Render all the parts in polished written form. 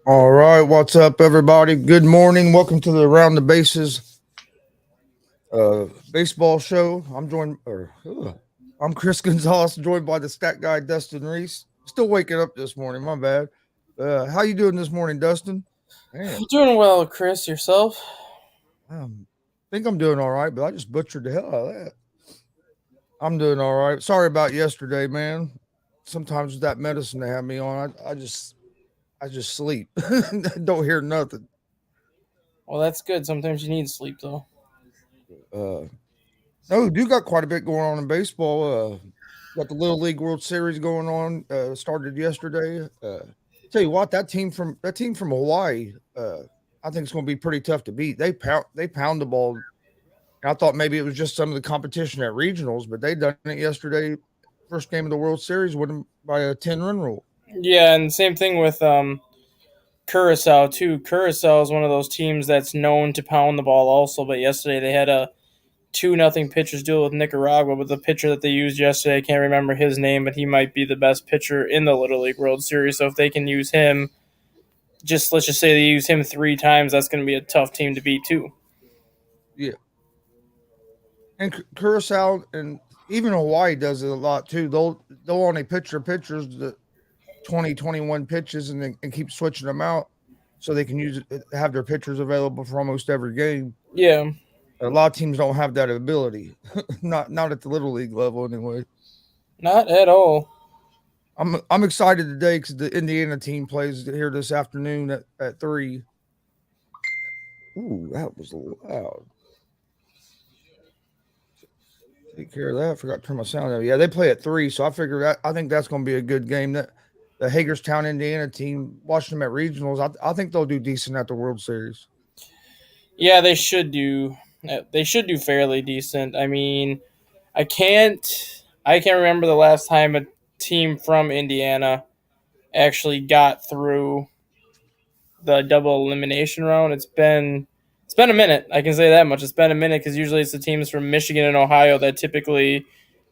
All right, what's up, everybody? Good morning. Welcome to the Around the Bases baseball show. I'm Chris Gonzalez, joined by the stat guy Dustin Reese. Still waking up this morning. My bad. How you doing this morning, Dustin? Man, Doing well, Chris. Yourself? I think I'm doing all right, but I just butchered the hell out of that. I'm doing all right. Sorry about yesterday, man. Sometimes with that medicine they have me on, I just sleep. Don't hear nothing. Well, that's good. Sometimes you need sleep, though. Uh, No, do got quite a bit going on in baseball. Got the Little League World Series going on. Started yesterday. Tell you what, that team from Hawaii, I think it's going to be pretty tough to beat. They pound the ball. I thought maybe it was just some of the competition at regionals, but they done it yesterday. First game of the World Series, winning by a 10-run rule. Yeah, and same thing with Curacao too. Curacao is one of those teams that's known to pound the ball, also. But yesterday they had a 2-0 pitcher's duel with Nicaragua. But the pitcher that they used yesterday, I can't remember his name, but he might be the best pitcher in the Little League World Series. So if they can use him, just let's just say they use him 3 times, that's going to be a tough team to beat too. Yeah, and Curacao and even Hawaii does it a lot too. They'll only pitchers the 20, 21 pitches and keep switching them out so they can have their pitchers available for almost every game. Yeah, A lot of teams don't have that ability, not at the little league level anyway. not at all. I'm excited today because the Indiana team plays here this afternoon at 3. Ooh, that was loud. Take care of that. Forgot to turn my sound down. Yeah, they play at 3, so I think that's going to be a good game. That the Hagerstown, Indiana team, watching them at regionals, I think they'll do decent at the World Series. Yeah, they should do. They should do fairly decent. I mean, I can't remember the last time a team from Indiana actually got through the double elimination round. It's been a minute. I can say that much. It's been a minute because usually it's the teams from Michigan and Ohio that typically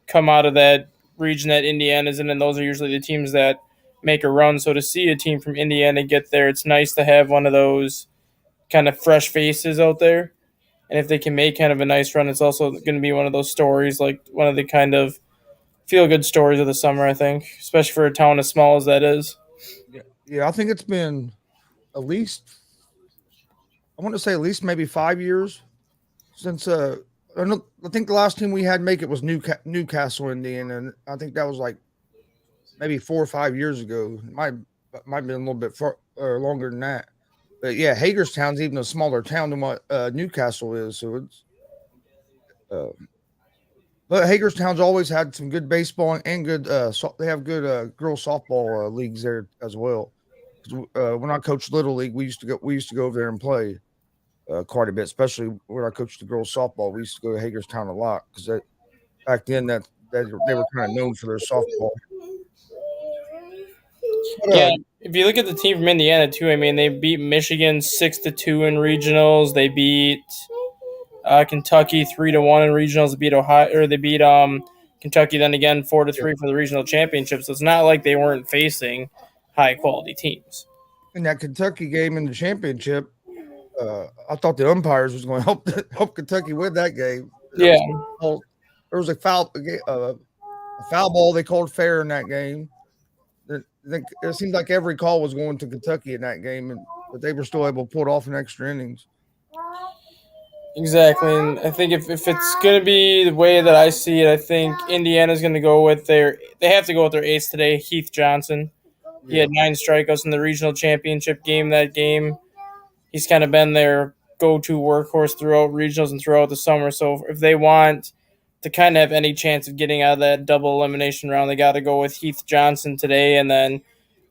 come out of that region that Indiana's in, and those are usually the teams that make a run. So to see a team from Indiana get there, it's nice to have one of those kind of fresh faces out there. And if they can make kind of a nice run, it's also going to be one of those stories, like one of the kind of feel good stories of the summer, I think, especially for a town as small as that is. Yeah, I think it's been at least I want to say at least maybe 5 years since I think the last team we had make it was Newcastle, Indiana, and I think that was like maybe 4 or 5 years ago. Might have been a little bit longer than that. But yeah, Hagerstown's even a smaller town than what Newcastle is. So uh, but Hagerstown's always had some good baseball and good. They have good girls softball leagues there as well. 'Cause, when I coached little league, we used to go over there and play quite a bit, especially when I coached the girls softball. We used to go to Hagerstown a lot because back then that they were kind of known for their softball. But Yeah, if you look at the team from Indiana too, I mean they beat Michigan 6-2 in regionals. They beat Kentucky 3-1 in regionals. They beat Ohio, or they beat Kentucky then again 4-3 for the regional championship. So it's not like they weren't facing high quality teams. in that Kentucky game in the championship, I thought the umpires was going to help Kentucky win that game. Yeah, There was a foul ball they called fair in that game. It seemed like every call was going to Kentucky in that game, but they were still able to pull it off in extra innings. exactly. And I think if it's going to be the way that I see it, I think Indiana's going to go with they have to go with their ace today, Heath Johnson. He Yeah, had 9 strikeouts in the regional championship game that game. He's kind of been their go-to workhorse throughout regionals and throughout the summer. So if they want to kind of have any chance of getting out of that double elimination round, they got to go with Heath Johnson today, and then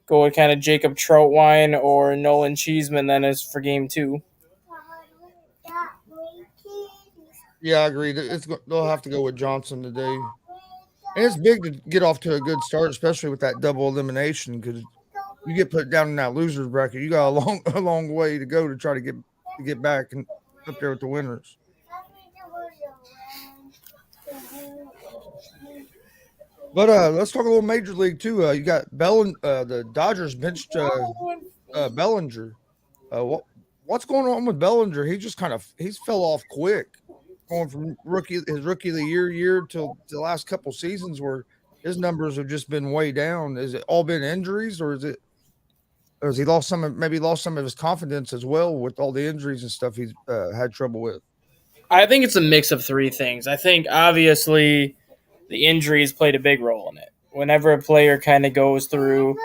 go with kind of Jacob Troutwine or Nolan Cheeseman then as for game two. yeah, I agree. They'll have to go with Johnson today, and it's big to get off to a good start, especially with that double elimination because you get put down in that losers bracket, you got a long way to go to try to get back and up there with the winners. But let's talk a little major league too. You got Bell and the Dodgers benched. Bellinger. What's going on with Bellinger? He just he's fell off quick, going from rookie of the year till the last couple seasons where his numbers have just been way down. Is it all been injuries, or has he lost some of his confidence as well with all the injuries and stuff he's had trouble with? I think it's a mix of three things. I think obviously the injuries played a big role in it. Whenever a player kind of goes through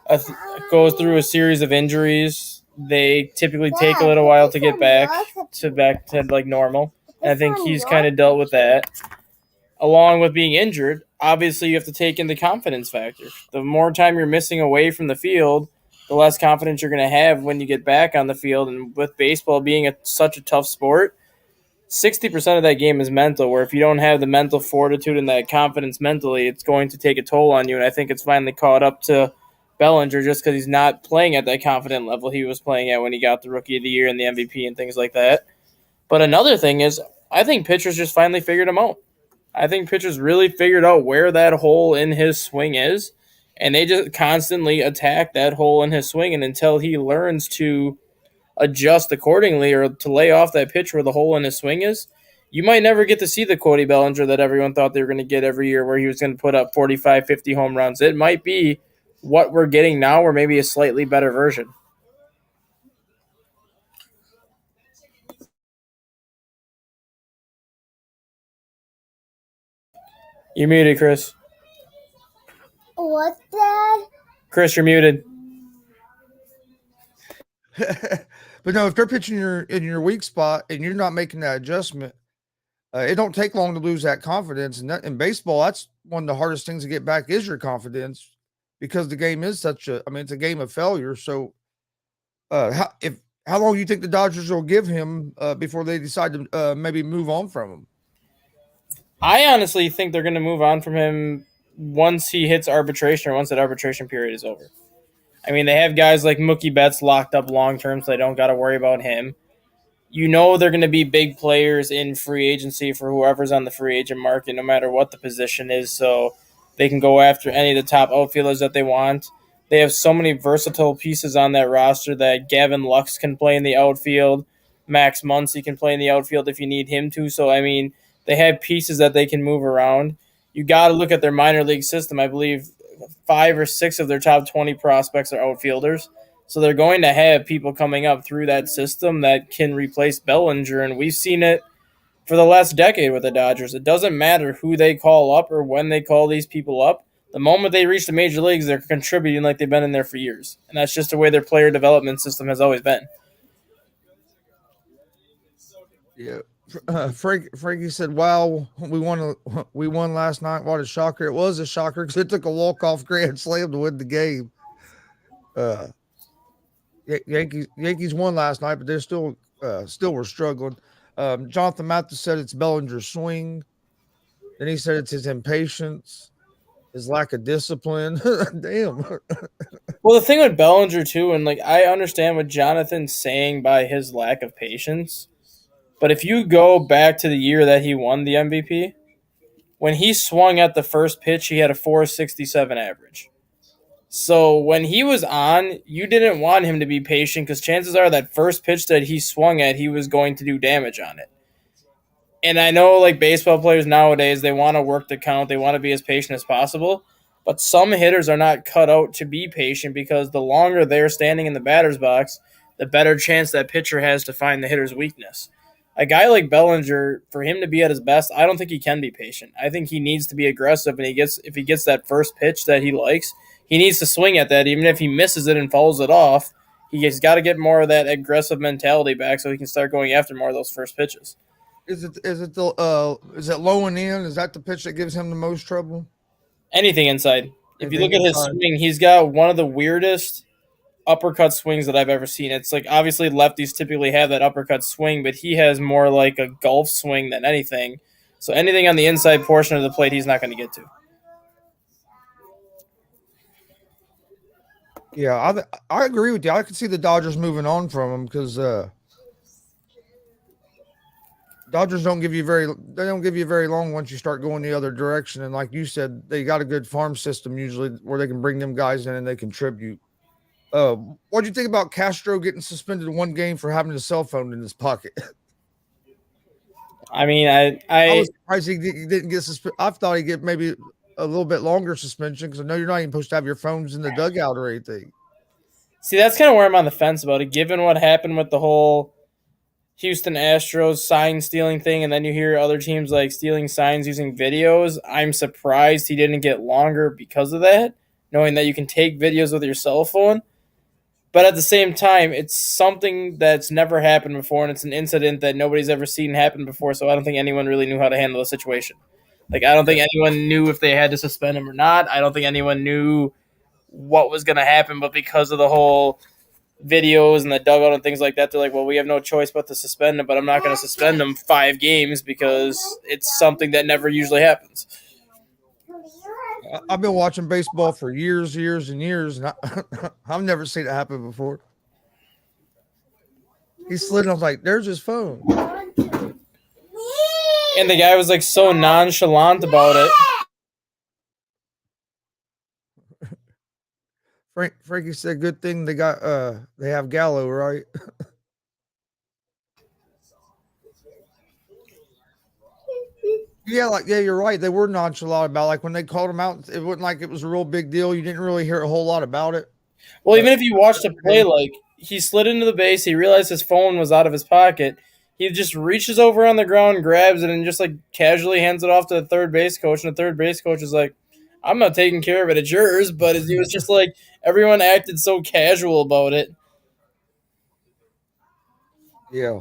a series of injuries, they typically take a little while to get back to like normal. And I think he's kind of dealt with that. Along with being injured, obviously you have to take in the confidence factor. The more time you're missing away from the field, the less confidence you're going to have when you get back on the field. And with baseball being such a tough sport, 60% of that game is mental, where if you don't have the mental fortitude and that confidence mentally, it's going to take a toll on you. And I think it's finally caught up to Bellinger just because he's not playing at that confident level he was playing at when he got the Rookie of the Year and the MVP and things like that. But another thing is, I think pitchers just finally figured him out. I think pitchers really figured out where that hole in his swing is, and they just constantly attack that hole in his swing. And until he learns to adjust accordingly or to lay off that pitch where the hole in his swing is, you might never get to see the Cody Bellinger that everyone thought they were going to get every year where he was going to put up 45, 50 home runs. It might be what we're getting now or maybe a slightly better version. You're muted, Chris. What's that? Chris, you're muted. But no, if they're pitching in your weak spot and you're not making that adjustment, it don't take long to lose that confidence. And in baseball, that's one of the hardest things to get back is your confidence, because the game is it's a game of failure. So, how long do you think the Dodgers will give him before they decide to maybe move on from him? I honestly think they're going to move on from him once he hits arbitration or once that arbitration period is over. I mean, they have guys like Mookie Betts locked up long term, so they don't got to worry about him. You know they're going to be big players in free agency for whoever's on the free agent market, no matter what the position is, so they can go after any of the top outfielders that they want. They have so many versatile pieces on that roster that Gavin Lux can play in the outfield. Max Muncy can play in the outfield if you need him to. So, I mean, they have pieces that they can move around. You got to look at their minor league system. I believe 5 or 6 of their top 20 prospects are outfielders. So they're going to have people coming up through that system that can replace Bellinger, and we've seen it for the last decade with the Dodgers. It doesn't matter who they call up or when they call these people up. The moment they reach the major leagues, they're contributing like they've been in there for years. And that's just the way their player development system has always been. Yeah. Frankie said, "Wow, we won last night. What a shocker! It was a shocker because it took a walk-off grand slam to win the game. Uh, Yankees won last night, but they're still were struggling. Jonathan Mathis said it's Bellinger's swing. Then he said it's his impatience, his lack of discipline. Damn. Well, the thing with Bellinger, too, and like I understand what Jonathan's saying by his lack of patience, but if you go back to the year that he won the MVP, when he swung at the first pitch, he had a 467 average. So when he was on, you didn't want him to be patient because chances are that first pitch that he swung at, he was going to do damage on it. And I know like baseball players nowadays, they want to work the count, they want to be as patient as possible. But some hitters are not cut out to be patient because the longer they're standing in the batter's box, the better chance that pitcher has to find the hitter's weakness. A guy like Bellinger, for him to be at his best, I don't think he can be patient. I think he needs to be aggressive, and if he gets that first pitch that he likes, he needs to swing at that, even if he misses it and fouls it off. He's got to get more of that aggressive mentality back so he can start going after more of those first pitches. Is it low and in? Is that the pitch that gives him the most trouble? Anything inside. If you look Anything at his inside. swing, he's got one of the weirdest uppercut swings that I've ever seen. It's like obviously lefties typically have that uppercut swing, but he has more like a golf swing than anything. So anything on the inside portion of the plate, he's not going to get to. Yeah, I agree with you. I could see the Dodgers moving on from him because Dodgers they don't give you very long once you start going the other direction. And like you said, they got a good farm system usually where they can bring them guys in and they contribute. Uh, what do you think about Castro getting suspended one game for having a cell phone in his pocket? I mean, I I was surprised he didn't get suspended. I thought he'd get maybe a little bit longer suspension because I know you're not even supposed to have your phones in the dugout or anything. see that's kind of where I'm on the fence about it, given what happened with the whole Houston Astros sign stealing thing, and then you hear other teams like stealing signs using videos. I'm surprised he didn't get longer because of that, knowing that you can take videos with your cell phone. But at the same time, it's something that's never happened before, and it's an incident that nobody's ever seen happen before. So I don't think anyone really knew how to handle the situation. Like I don't Yeah, think anyone knew if they had to suspend him or not. I don't think anyone knew what was going to happen, but because of the whole videos and the dugout and things like that, they're like, well, we have no choice but to suspend him, but I'm not going to suspend him 5 games because it's something that never usually happens. I've been watching baseball for years and years, and I've never seen it happen before. He slid, and I was like, "There's his phone." And the guy was like so nonchalant about it. Frankie said, "Good thing they have Gallo, right?" Yeah, you're right. They were nonchalant about like when they called him out. It wasn't like it was a real big deal. You didn't really hear a whole lot about it. Well, But even if you watched a play, like he slid into the base, he realized his phone was out of his pocket. He just reaches over on the ground, grabs it, and just like casually hands it off to the third base coach. And the third base coach is like, "I'm not taking care of it. It's yours." But he was just like everyone acted so casual about it. yeah,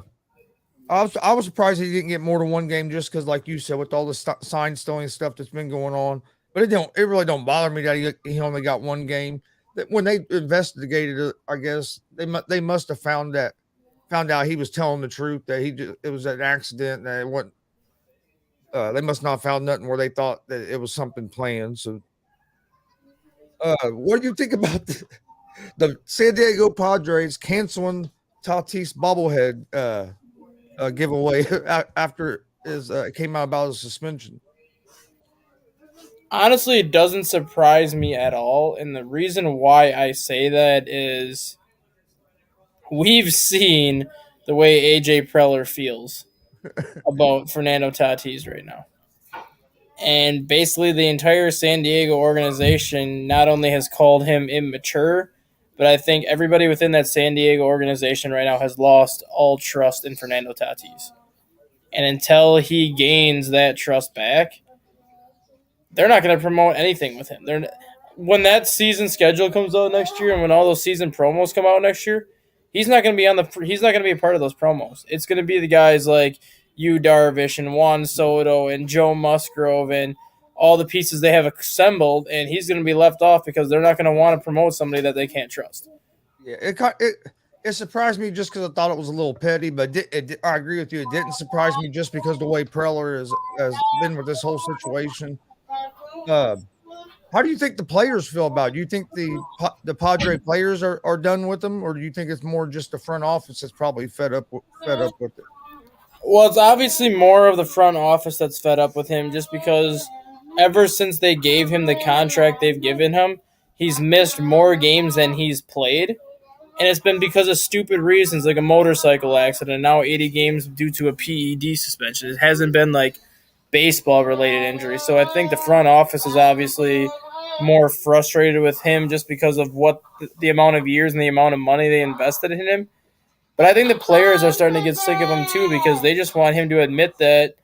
I was surprised he didn't get more than one game just because, like you said, with all the sign stealing stuff that's been going on. But it really don't bother me that he only got one game. That when they investigated it, I guess they must have found out he was telling the truth that it was an accident that it wasn't. They must not have found nothing where they thought that it was something planned. So, what do you think about the San Diego Padres canceling Tatis bobblehead giveaway after his came out about his suspension? Honestly, it doesn't surprise me at all. And the reason why I say that is we've seen the way AJ Preller feels about Fernando Tatis right now. And basically, the entire San Diego organization not only has called him immature, but I think everybody within that San Diego organization right now has lost all trust in Fernando Tatis. And until he gains that trust back, they're not going to promote anything with him. They're when that season schedule comes out next year, and when all those season promos come out next year, he's not going to be a part of those promos. It's going to be the guys like Yu Darvish and Juan Soto and Joe Musgrove and all the pieces they have assembled, and he's going to be left off because they're not going to want to promote somebody that they can't trust. Yeah, it surprised me just because I thought it was a little petty, but I agree with you. It didn't surprise me just because the way Preller has been with this whole situation. Uh, how do you think the players feel about it? Do you think the Padre players are done with them, or do you think it's more just the front office that's probably fed up with it? Well, it's obviously more of the front office that's fed up with him just because ever since they gave him the contract they've given him, he's missed more games than he's played. And it's been because of stupid reasons like a motorcycle accident, and now 80 games due to a PED suspension. It hasn't been like baseball related injuries. So I think the front office is obviously more frustrated with him just because of what the amount of years and the amount of money they invested in him. But I think the players are starting to get sick of him too because they just want him to admit that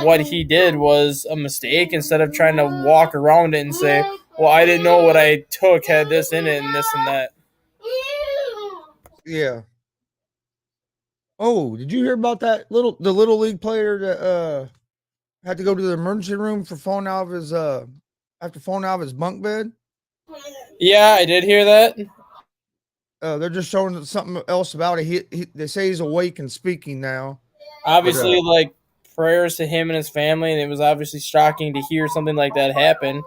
what he did was a mistake instead of trying to walk around it and say, well, I didn't know what I took had this in it and this and that. Yeah. Oh, did you hear about the little league player that had to go to the emergency room for falling out of his after falling out of his bunk bed? Yeah, I did hear that. They're just showing something else about it. They say he's awake and speaking now, but Obviously, like prayers to him and his family, and it was obviously shocking to hear something like that happen.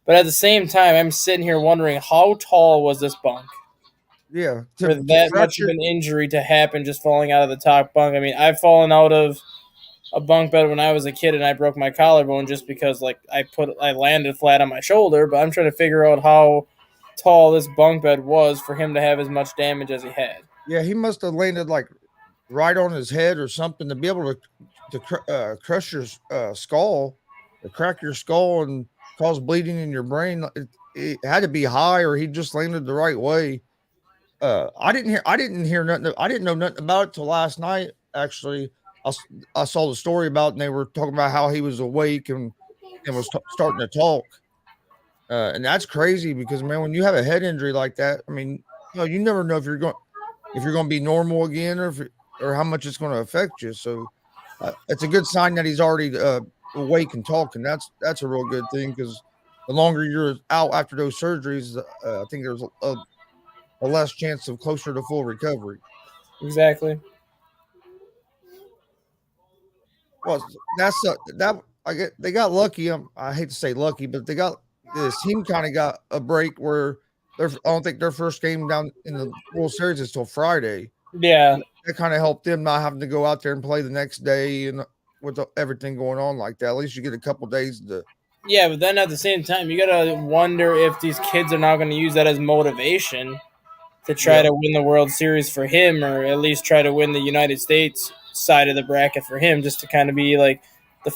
But at the same time, I'm sitting here wondering how tall was this bunk yeah, for to that much of fracture. an injury to happen just falling out of the top bunk. I mean, I've fallen out of a bunk bed when I was a kid and I broke my collarbone just because like I landed flat on my shoulder, but I'm trying to figure out how tall this bunk bed was for him to have as much damage as he had. Yeah, he must have landed like right on his head or something to be able to crush your skull, to crack your skull and cause bleeding in your brain. It had to be high, or he just landed the right way. I didn't hear nothing. I didn't know nothing about it till last night. Actually, I, s- I saw the story about, it, and they were talking about how he was awake and was starting to talk. And that's crazy because man, when you have a head injury like that, I mean, you never know if you're going to be normal again, or how much it's going to affect you. So it's a good sign that he's already awake and talking. That's a real good thing because the longer you're out after those surgeries, I think there's a less chance of closer to full recovery. Exactly. Well, that I get they got lucky. I hate to say lucky, but they got this team kind of got a break where I don't think their first game down in the World Series is till Friday. Yeah. That kind of helped them not having to go out there and play the next day and with everything going on like that. At least you get a couple days to. Yeah, but then at the same time, you gotta wonder if these kids are not going to use that as motivation to try Yeah, to win the World Series for him, or at least try to win the United States side of the bracket for him, just to kind of be like the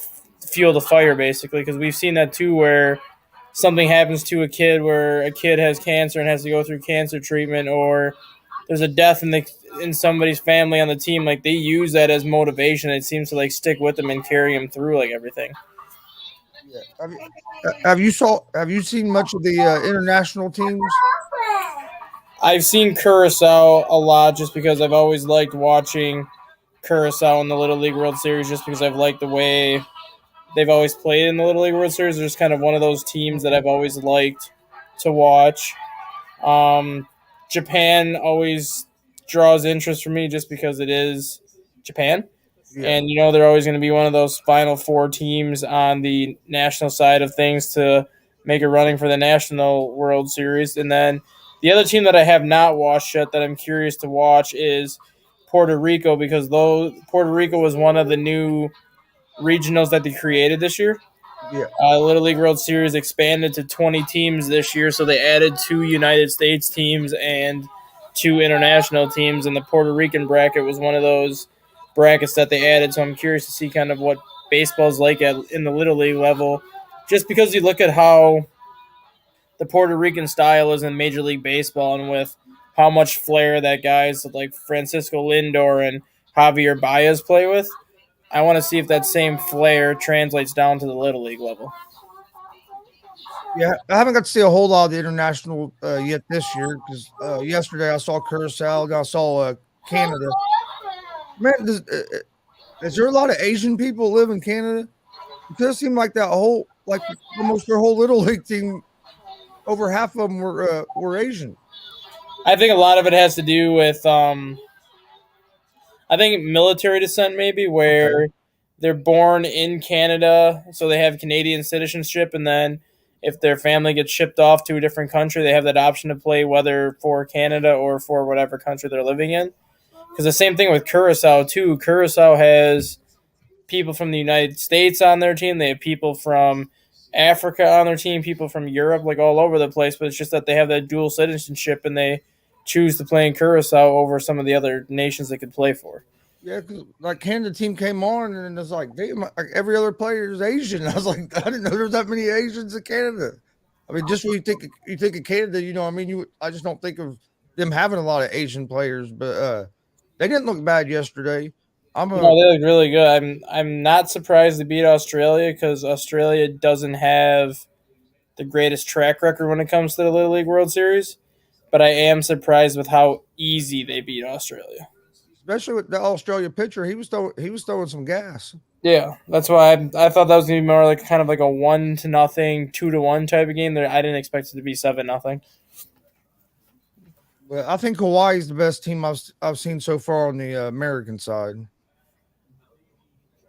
fuel the fire, basically. Because we've seen that too, where something happens to a kid, where a kid has cancer and has to go through cancer treatment, or there's a death in somebody's family on the team. Like they use that as motivation. It seems to like stick with them and carry them through like everything. yeah. Have you seen much of the international teams? I've seen Curacao a lot just because I've always liked watching Curacao in the Little League World Series just because I've liked the way they've always played in the Little League World Series. They're just kind of one of those teams that I've always liked to watch. Um, Japan always draws interest for me just because it is Japan. Yeah, And, they're always going to be one of those Final Four teams on the national side of things to make a running for the National World Series. And then the other team that I have not watched yet that I'm curious to watch is Puerto Rico because though Puerto Rico was one of the new regionals that they created this year. yeah, Little League World Series expanded to 20 teams this year, so they added two United States teams and two international teams, and the Puerto Rican bracket was one of those brackets that they added. So I'm curious to see kind of what baseball's like in the Little League level, just because you look at how the Puerto Rican style is in Major League Baseball, and with how much flair that guys like Francisco Lindor and Javier Baez play with. I want to see if that same flair translates down to the Little League level. yeah. I haven't got to see a whole lot of the international yet this year because yesterday I saw Curacao and I saw Canada. Man, is there a lot of Asian people live in Canada? It does seem like that whole like almost their whole little league team, over half of them were Asian. I think a lot of it has to do with, I think military descent, maybe, Okay. where they're born in Canada, so they have Canadian citizenship, and then if their family gets shipped off to a different country, they have that option to play whether for Canada or for whatever country they're living in. Because the same thing with Curacao, too. Curacao has people from the United States on their team. They have people from Africa on their team, people from Europe, like all over the place. But it's just that they have that dual citizenship and they choose to play in Curacao over some of the other nations they could play for. Yeah, because like Canada team came on and it's like, damn, like every other player is Asian. I was like, I didn't know there was that many Asians in Canada. I mean, just when you think of Canada, I mean, I just don't think of them having a lot of Asian players, but they didn't look bad yesterday. I'm a No, they look really good. I'm not surprised they beat Australia because Australia doesn't have the greatest track record when it comes to the Little League World Series. But I am surprised with how easy they beat Australia. especially with the Australia pitcher. He was throwing some gas. Yeah, that's why I thought that was gonna be more like kind of like a 1-0, 2-1 type of game. There, I didn't expect it to be 7-0. But I think Hawaii's the best team I've seen so far on the American side.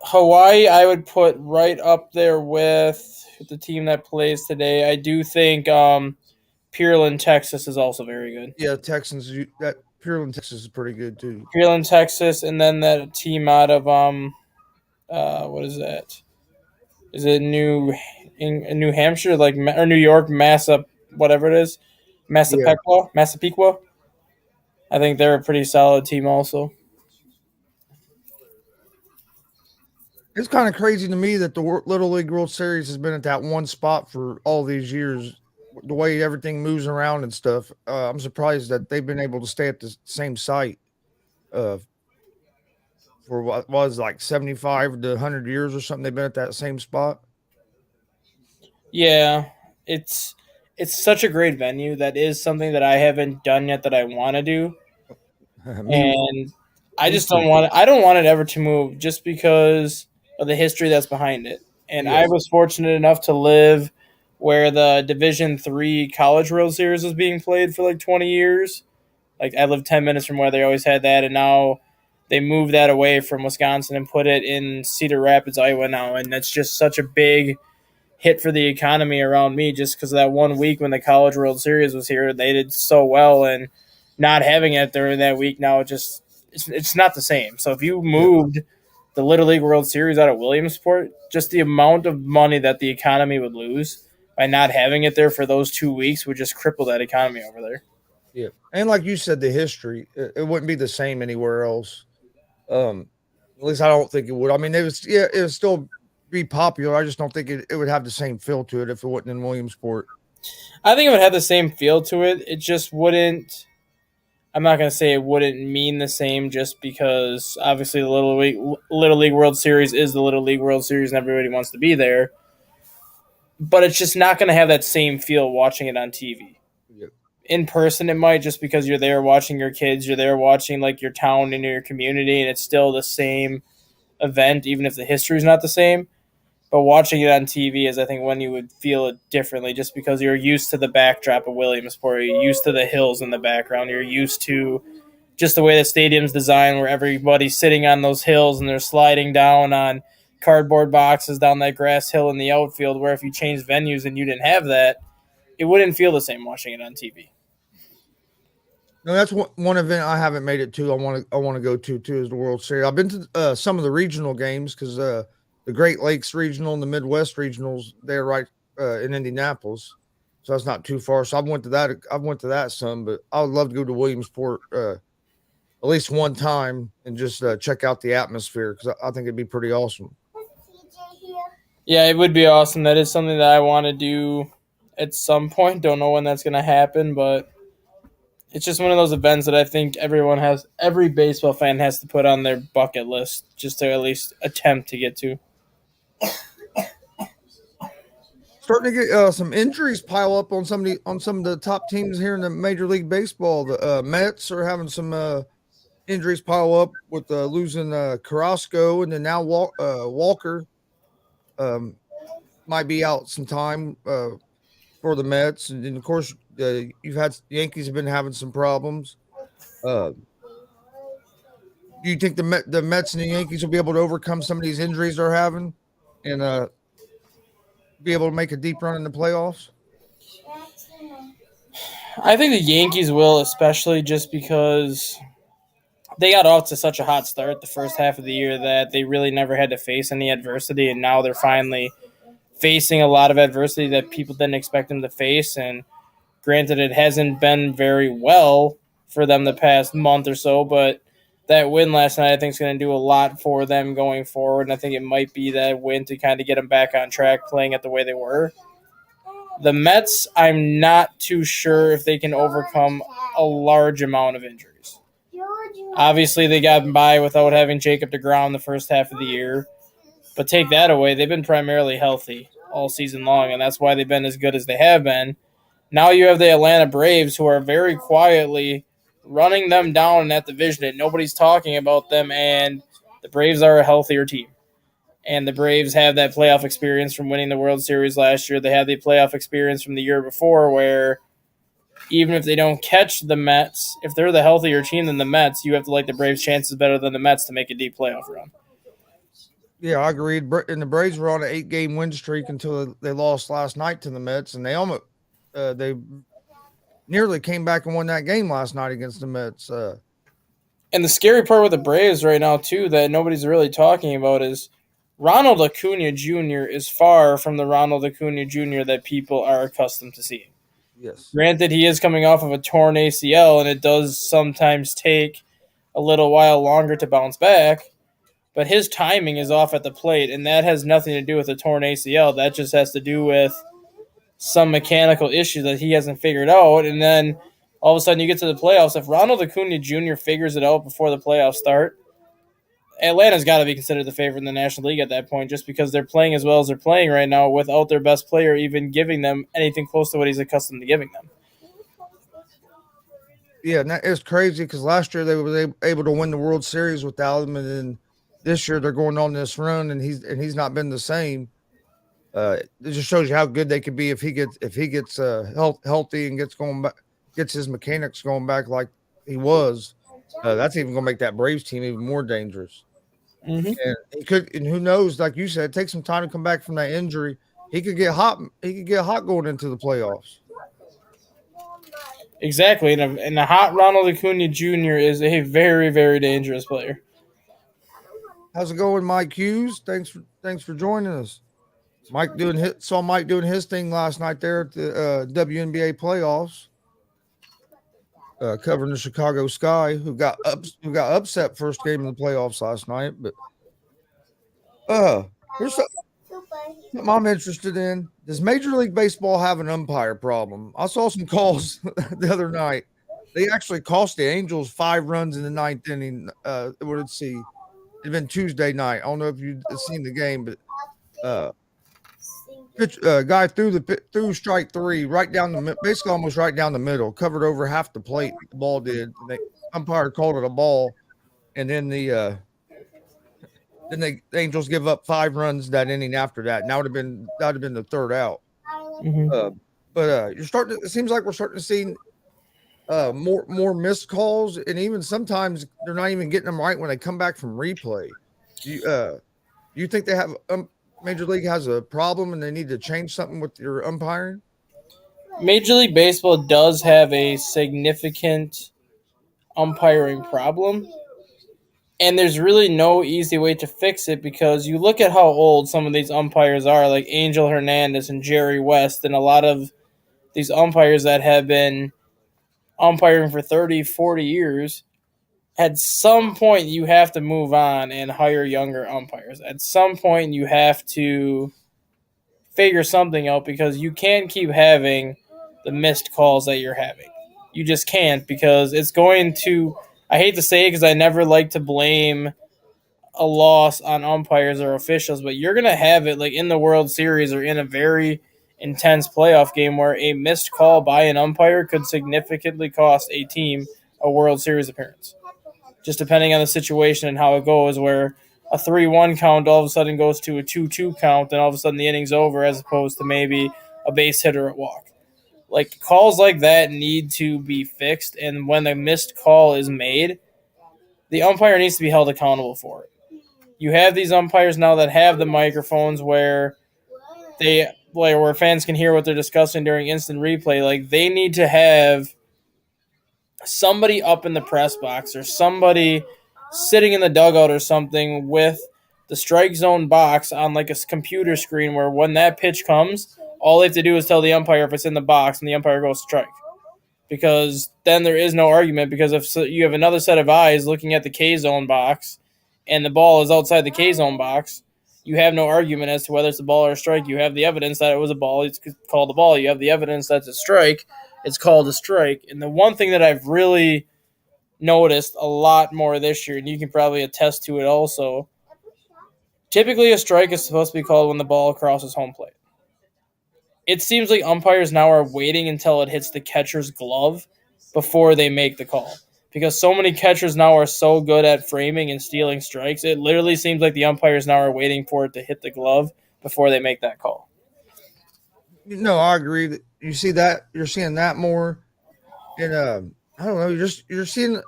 Hawaii, I would put right up there with the team that plays today. I do think Pearland, Texas, is also very good. Yeah, that Pearland, Texas is pretty good too. Pearland, Texas, and then that team out of what is that? Is it New Hampshire, like or New York, Massa, whatever it is, Yeah, Massapequa. I think they're a pretty solid team also. it's kind of crazy to me that the Little League World Series has been at that one spot for all these years. The way everything moves around and stuff, I'm surprised that they've been able to stay at the same site uh, for what was like 75 to 100 years or something. They've been at that same spot. Yeah, it's it's such a great venue. That is something that I haven't done yet that I want to do, me, and I me just don't too. want it. I don't want it ever to move just because of the history that's behind it. And I Yes. was fortunate enough to live where the Division 3 College World Series was being played for like 20 years. Like I lived 10 minutes from where they always had that, and now they moved that away from Wisconsin and put it in Cedar Rapids, Iowa now, and that's just such a big hit for the economy around me just because of that 1 week when the College World Series was here. They did so well, and not having it during that week now, it's not the same. So if you Yeah. moved the Little League World Series out of Williamsport, just the amount of money that the economy would lose by not having it there for those 2 weeks would just cripple that economy over there. Yeah. And like you said, the history, it wouldn't be the same anywhere else. Um, at least I don't think it would. I mean, it would still be popular. I just don't think it would have the same feel to it if it wasn't in Williamsport. I think it would have the same feel to it. It just wouldn't. I'm not gonna say it wouldn't mean the same just because obviously the Little League World Series is the Little League World Series and everybody wants to be there. But it's just not gonna have that same feel watching it on TV. Yeah. In person, it might just because you're there watching your kids, you're there watching like your town and your community, and it's still the same event, even if the history is not the same. But watching it on TV is, I think, when you would feel it differently, just because you're used to the backdrop of Williamsport, you're used to the hills in the background, you're used to just the way the stadium's designed, where everybody's sitting on those hills and they're sliding down on cardboard boxes down that grass hill in the outfield. Where if you changed venues and you didn't have that, it wouldn't feel the same watching it on TV. No, that's one event I haven't made it to. I want to go to too is the World Series. I've been to some of the regional games because the Great Lakes Regional and the Midwest Regionals they're right in Indianapolis, so that's not too far. So I went to that. I went to that some, but I would love to go to Williamsport at least one time and just check out the atmosphere because I think it'd be pretty awesome. Yeah, it would be awesome. That is something that I want to do at some point. Don't know when that's going to happen, but it's just one of those events that I think every baseball fan has to put on their bucket list just to at least attempt to get to. Starting to get some injuries pile up on some of the top teams here in the Major League Baseball. The Mets are having some injuries pile up with losing Carrasco, and then now Walker um, might be out some time for the Mets, and then of course you've had the Yankees have been having some problems. Uh, do you think the Mets and the Yankees will be able to overcome some of these injuries they're having, and be able to make a deep run in the playoffs? I think the Yankees will, especially just because they got off to such a hot start the first half of the year that they really never had to face any adversity, and now they're finally facing a lot of adversity that people didn't expect them to face. And granted, it hasn't been very well for them the past month or so, but that win last night I think is going to do a lot for them going forward, and I think it might be that win to kind of get them back on track playing it the way they were. The Mets, I'm not too sure if they can overcome a large amount of injuries. Obviously, they got by without having Jacob DeGrom the first half of the year, but take that away, they've been primarily healthy all season long, and that's why they've been as good as they have been. Now you have the Atlanta Braves, who are very quietly running them down in that division, and nobody's talking about them, and the Braves are a healthier team. And the Braves have that playoff experience from winning the World Series last year. They have the playoff experience from the year before where even if they don't catch the Mets, if they're the healthier team than the Mets, you have to like the Braves' chances better than the Mets to make a deep playoff run. Yeah, I agreed. And the Braves were on an 8 game win streak until they lost last night to the Mets, and they nearly came back and won that game last night against the Mets. And the scary part with the Braves right now, too, that nobody's really talking about is Ronald Acuna Jr. is far from the Ronald Acuna Jr. that people are accustomed to seeing. Yes. Granted, he is coming off of a torn ACL, and it does sometimes take a little while longer to bounce back. But his timing is off at the plate, and that has nothing to do with a torn ACL. That just has to do with some mechanical issue that he hasn't figured out. And then all of a sudden you get to the playoffs. If Ronald Acuna Jr. figures it out before the playoffs start, Atlanta's got to be considered the favorite in the National League at that point, just because they're playing as well as they're playing right now without their best player even giving them anything close to what he's accustomed to giving them. Yeah, and that is crazy because last year they were able to win the World Series without him, and then this year they're going on this run, and he's not been the same. It just shows you how good they could be if he gets healthy and gets his mechanics going back like he was. That's even going to make that Braves team even more dangerous. Mm-hmm. And he could, and who knows? Like you said, it takes some time to come back from that injury. He could get hot. He could get hot going into the playoffs. Exactly, and a hot Ronald Acuna Jr. is a very, very dangerous player. How's it going, Mike Hughes? Thanks for joining us. Saw Mike doing his thing last night there at the WNBA playoffs, covering the Chicago Sky, who got upset first game of the playoffs last night. But here's something I'm interested in. Does Major League Baseball have an umpire problem? I saw some calls the other night. They actually cost the Angels 5 runs in the ninth inning. What did it see? It'd been Tuesday night. I don't know if you've seen the game, but guy threw strike 3 right down basically almost right down the middle, covered over half the plate. The ball did. The umpire called it a ball, and then the Angels give up 5 runs that inning after that. Now that'd have been the third out. Mm-hmm. But you're starting. It seems like we're starting to see more missed calls, and even sometimes they're not even getting them right when they come back from replay. You think they have Major League has a problem and they need to change something with your umpiring? Major League Baseball does have a significant umpiring problem, and there's really no easy way to fix it because you look at how old some of these umpires are, like Angel Hernandez and Jerry West, and a lot of these umpires that have been umpiring for 30, 40 years. At some point, you have to move on and hire younger umpires. At some point, you have to figure something out because you can't keep having the missed calls that you're having. You just can't because it's going to. I hate to say it because I never like to blame a loss on umpires or officials, but you're going to have it like in the World Series or in a very intense playoff game where a missed call by an umpire could significantly cost a team a World Series appearance. Just depending on the situation and how it goes, where a 3-1 count all of a sudden goes to a 2-2 count, and all of a sudden the inning's over as opposed to maybe a base hit or a walk. Like, calls like that need to be fixed, and when a missed call is made, the umpire needs to be held accountable for it. You have these umpires now that have the microphones where where fans can hear what they're discussing during instant replay. Like, they need to have somebody up in the press box or somebody sitting in the dugout or something with the strike zone box on like a computer screen where when that pitch comes, all they have to do is tell the umpire if it's in the box and the umpire goes strike. Because then there is no argument because if you have another set of eyes looking at the K zone box and the ball is outside the K zone box, you have no argument as to whether it's a ball or a strike. You have the evidence that it was a ball, it's called a ball. You have the evidence that it's a strike, it's called a strike. And the one thing that I've really noticed a lot more this year, and you can probably attest to it also, typically a strike is supposed to be called when the ball crosses home plate. It seems like umpires now are waiting until it hits the catcher's glove before they make the call. Because so many catchers now are so good at framing and stealing strikes, it literally seems like the umpires now are waiting for it to hit the glove before they make that call. No, I agree that you're seeing that more, and I don't know, you're seeing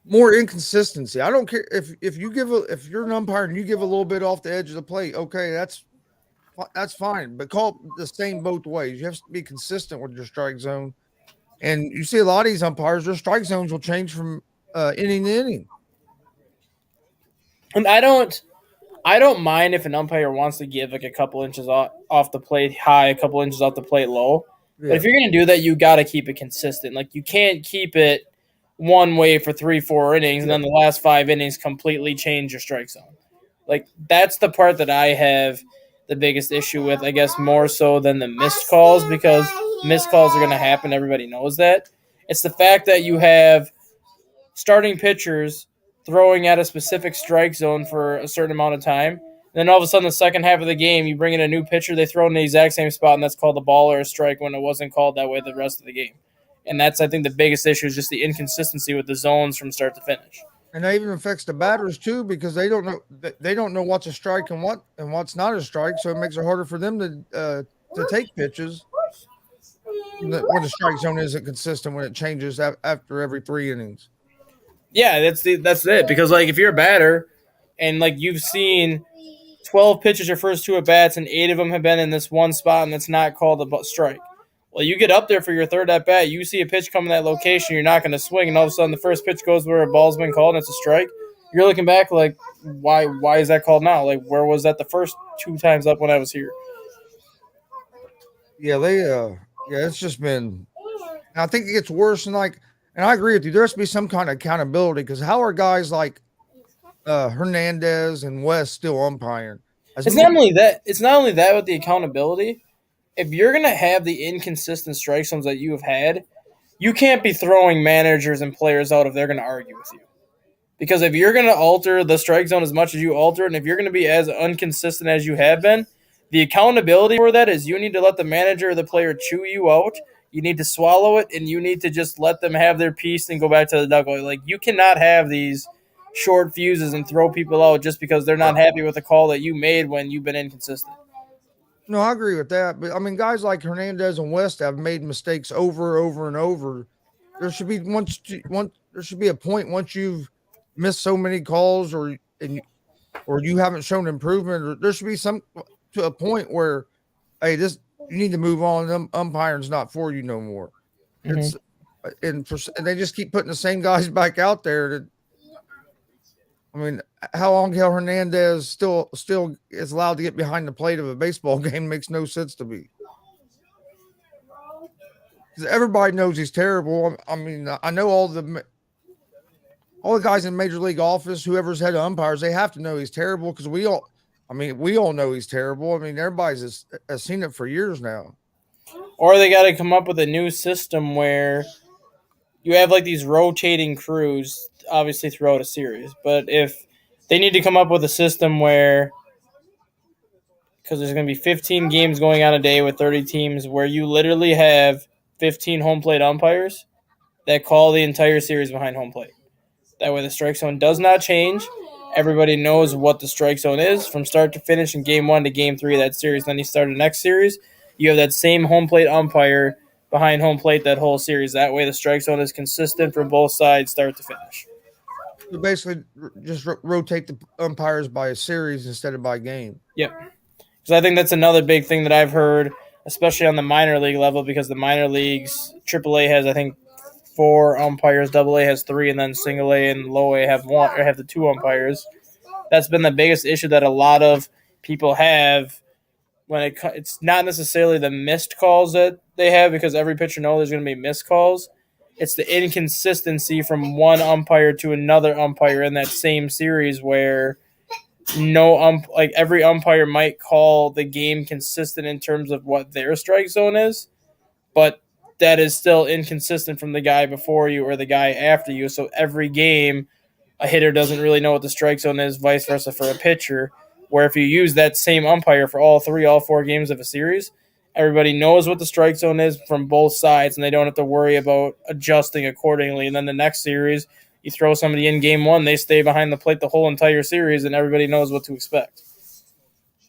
more inconsistency. I don't care if you're an umpire and you give a little bit off the edge of the plate. Okay, that's fine, but call the same both ways. You have to be consistent with your strike zone, and you see a lot of these umpires, their strike zones will change from inning to inning. And I don't mind if an umpire wants to give like a couple inches off the plate high, a couple inches off the plate low. But Yeah. if you're going to do that, you got to keep it consistent. Like you can't keep it one way for 3, 4 innings, and Yeah. then the last 5 innings completely change your strike zone. Like that's the part that I have the biggest issue with, I guess, more so than the missed calls, because missed calls are going to happen. Everybody knows that. It's the fact that you have starting pitchers throwing at a specific strike zone for a certain amount of time. Then all of a sudden, the second half of the game, you bring in a new pitcher, they throw in the exact same spot, and that's called a ball or a strike when it wasn't called that way the rest of the game. And that's, I think, the biggest issue is just the inconsistency with the zones from start to finish. And that even affects the batters too, because they don't know what's a strike and what's not a strike, so it makes it harder for them to take pitches when the strike zone isn't consistent, when it changes after every 3 innings. Yeah, that's it. Because like if you're a batter and like you've seen 12 pitches your first 2 at bats, and 8 of them have been in this one spot, and that's not called a strike. Well, you get up there for your third at bat, you see a pitch come in that location, you're not going to swing, and all of a sudden the first pitch goes where a ball's been called and it's a strike. You're looking back like, why is that called now? Like, where was that the first 2 times up when I was here? Yeah, yeah, it's just been. I think it gets worse, and and I agree with you. There has to be some kind of accountability, because how are guys like Hernandez and West still umpiring? As It's not only that. It's not only that with the accountability. If you're gonna have the inconsistent strike zones that you have had, you can't be throwing managers and players out if they're gonna argue with you. Because if you're going to alter the strike zone as much as you alter it, and if you're going to be as inconsistent as you have been, the accountability for that is you need to let the manager or the player chew you out. You need to swallow it, and you need to just let them have their piece and go back to the dugout. Like, you cannot have these short fuses and throw people out just because they're not happy with the call that you made when you've been inconsistent. No, I agree with that. But I mean, guys like Hernandez and West have made mistakes over and over. There should be there should be a point once you've missed so many calls, or you haven't shown improvement, or there should be some to a point where, hey, this you need to move on. Umpiring's not for you no more. It's and they just keep putting the same guys back out there. I mean, how long Hernandez still is allowed to get behind the plate of a baseball game makes no sense to me. Because everybody knows he's terrible. I mean, I know all the guys in Major League office, whoever's head of umpires, they have to know he's terrible, because we all know he's terrible. I mean, everybody's has seen it for years now. Or they got to come up with a new system where you have like these rotating crews, obviously throughout a series. But if they need to come up with a system where, because there's going to be 15 games going on a day with 30 teams, where you literally have 15 home plate umpires that call the entire series behind home plate. That way the strike zone does not change. Everybody knows what the strike zone is from start to finish in game 1 to game 3 of that series. Then you start the next series. You have that same home plate umpire behind home plate that whole series. That way the strike zone is consistent from both sides, start to finish. So basically, just rotate the umpires by a series instead of by game. Yep. Because I think that's another big thing that I've heard, especially on the minor league level, because the minor leagues, AAA has, I think, 4 umpires, AA has 3, and then single A and low A have 1 or have the 2 umpires. That's been the biggest issue that a lot of people have when it's not necessarily the missed calls that they have, because every pitcher knows there's going to be missed calls. It's the inconsistency from one umpire to another umpire in that same series, where like every umpire might call the game consistent in terms of what their strike zone is, but that is still inconsistent from the guy before you or the guy after you. So every game, a hitter doesn't really know what the strike zone is, vice versa for a pitcher. Where if you use that same umpire for all 4 games of a series, everybody knows what the strike zone is from both sides, and they don't have to worry about adjusting accordingly. And then the next series, you throw somebody in game 1, they stay behind the plate the whole entire series, and everybody knows what to expect.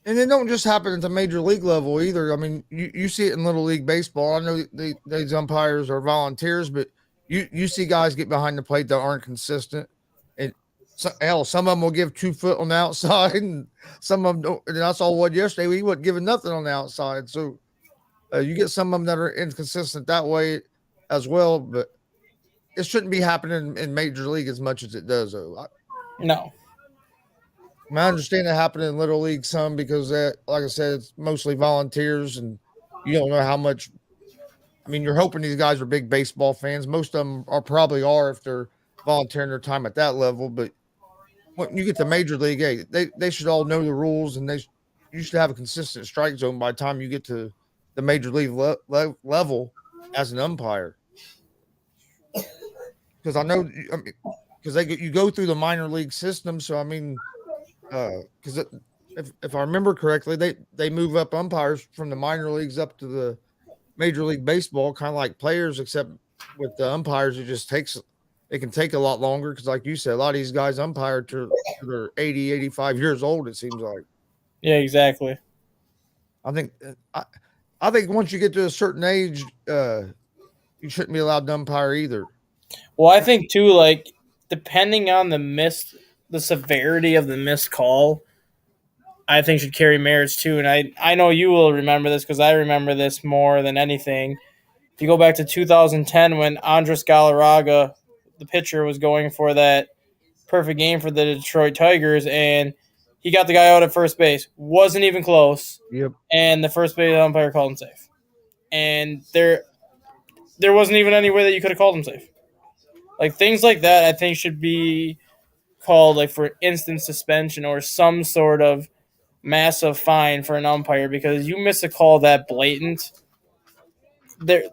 And it don't just happen at the major league level either. I mean, you see it in Little League Baseball. I know these umpires are volunteers, but you see guys get behind the plate that aren't consistent. And some of them will give 2 foot on the outside, and some of them don't. And I saw one yesterday. He wasn't giving nothing on the outside. So you get some of them that are inconsistent that way as well. But it shouldn't be happening in Major League as much as it does, though. No. I understand it happening in Little League some, because that, like I said, it's mostly volunteers, and you don't know how much I mean, you're hoping these guys are big baseball fans. Most of them are probably are if they're volunteering their time at that level. But when you get to major league, hey, they should all know the rules, and you should have a consistent strike zone by the time you get to the major league level as an umpire. Because I mean, because you go through the minor league system. So I mean, because if I remember correctly, they move up umpires from the minor leagues up to the Major League Baseball, kind of like players, except with the umpires, it can take a lot longer because, like you said, a lot of these guys umpire to they're 80, 85 years old. It seems like. Yeah, exactly. I think I think once you get to a certain age, you shouldn't be allowed to umpire either. Well, I think too, like depending on the severity of the missed call, I think should carry merits too. And I know you will remember this because I remember this more than anything. If you go back to 2010 when Andres Galarraga, the pitcher, was going for that perfect game for the Detroit Tigers, and he got the guy out at first base, wasn't even close, Yep. and the first base umpire called him safe. And there wasn't even any way that you could have called him safe. Like things like that, I think should be called like for instant suspension or some sort of massive fine for an umpire because you miss a call that blatant. There,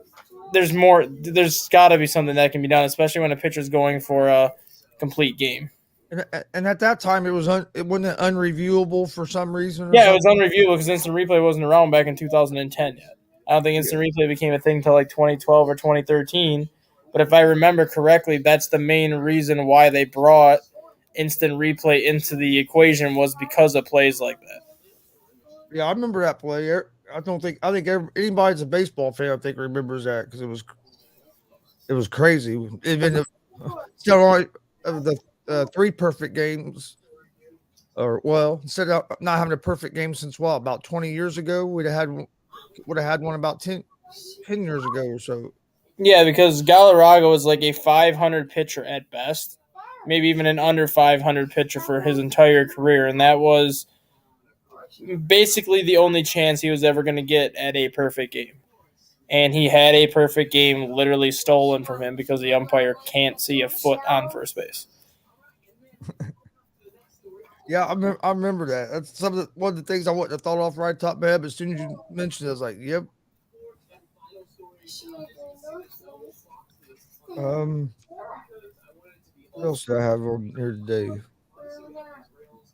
there's more. There's got to be something that can be done, especially when a pitcher's going for a complete game. And at that time, it wasn't unreviewable for some reason or Yeah, it was something. unreviewable because instant replay wasn't around back in 2010 yet. I don't think Yeah. instant replay became a thing until like 2012 or 2013. But if I remember correctly, that's the main reason why they brought instant replay into the equation was because of plays like that. Yeah, I remember that play. I think anybody that's a baseball fan, I think remembers that because it was crazy. Even if still only of the three perfect games, or well, instead of not having a perfect game since what about 20 years ago, would have had one about 10 years ago or so. Yeah, because Galarraga was like a 500 pitcher at best, maybe even an under 500 pitcher for his entire career, and that was basically the only chance he was ever going to get at a perfect game. And he had a perfect game literally stolen from him because the umpire can't see a foot on first base. Yeah, I remember that. That's one of the things I wouldn't have thought off right top of my head. But as soon as you mentioned it, I was like, "Yep." Um, what else did I have on here today?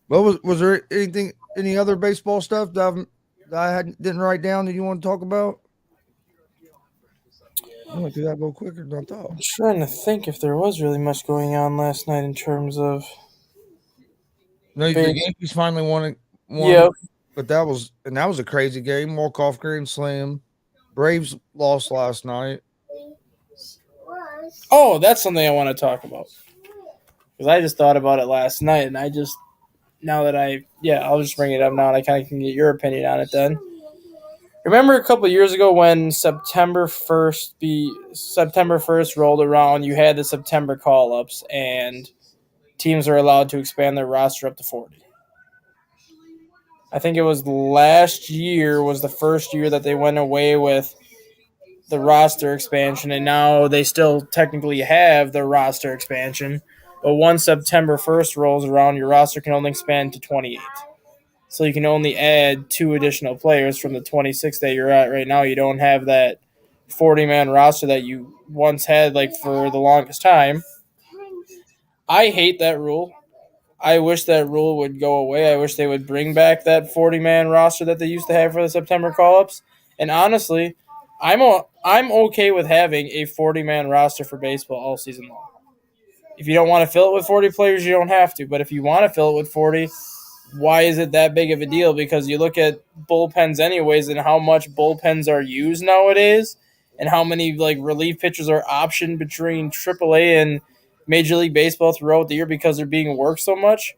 Well, was there any other baseball stuff that I didn't write down that you want to talk about? I went through that a little quicker than I thought. I'm trying to think if there was really much going on last night in terms of No, the base. Yankees finally won, Yeah. but that was a crazy game. Walk off grand slam. Braves lost last night. Oh, that's something I want to talk about because I just thought about it last night, and I just now that I'll just bring it up now, and I kind of can get your opinion on it then. Remember a couple of years ago when September 1st rolled around, you had the September call ups and teams are allowed to expand their roster up to 40. I think it was last year was the first year that they went away with the roster expansion, and now they still technically have the roster expansion. But once September 1st rolls around, your roster can only expand to 28. So you can only add two additional players from the 26 that you're at right now. You don't have that 40-man roster that you once had like for the longest time. I hate that rule. I wish that rule would go away. I wish they would bring back that 40-man roster that they used to have for the September call-ups. And honestly, I'm okay with having a 40-man roster for baseball all season long. If you don't want to fill it with 40 players, you don't have to. But if you want to fill it with 40, why is it that big of a deal? Because you look at bullpens anyways and how much bullpens are used nowadays and how many like relief pitchers are optioned between AAA and Major League Baseball throughout the year because they're being worked so much.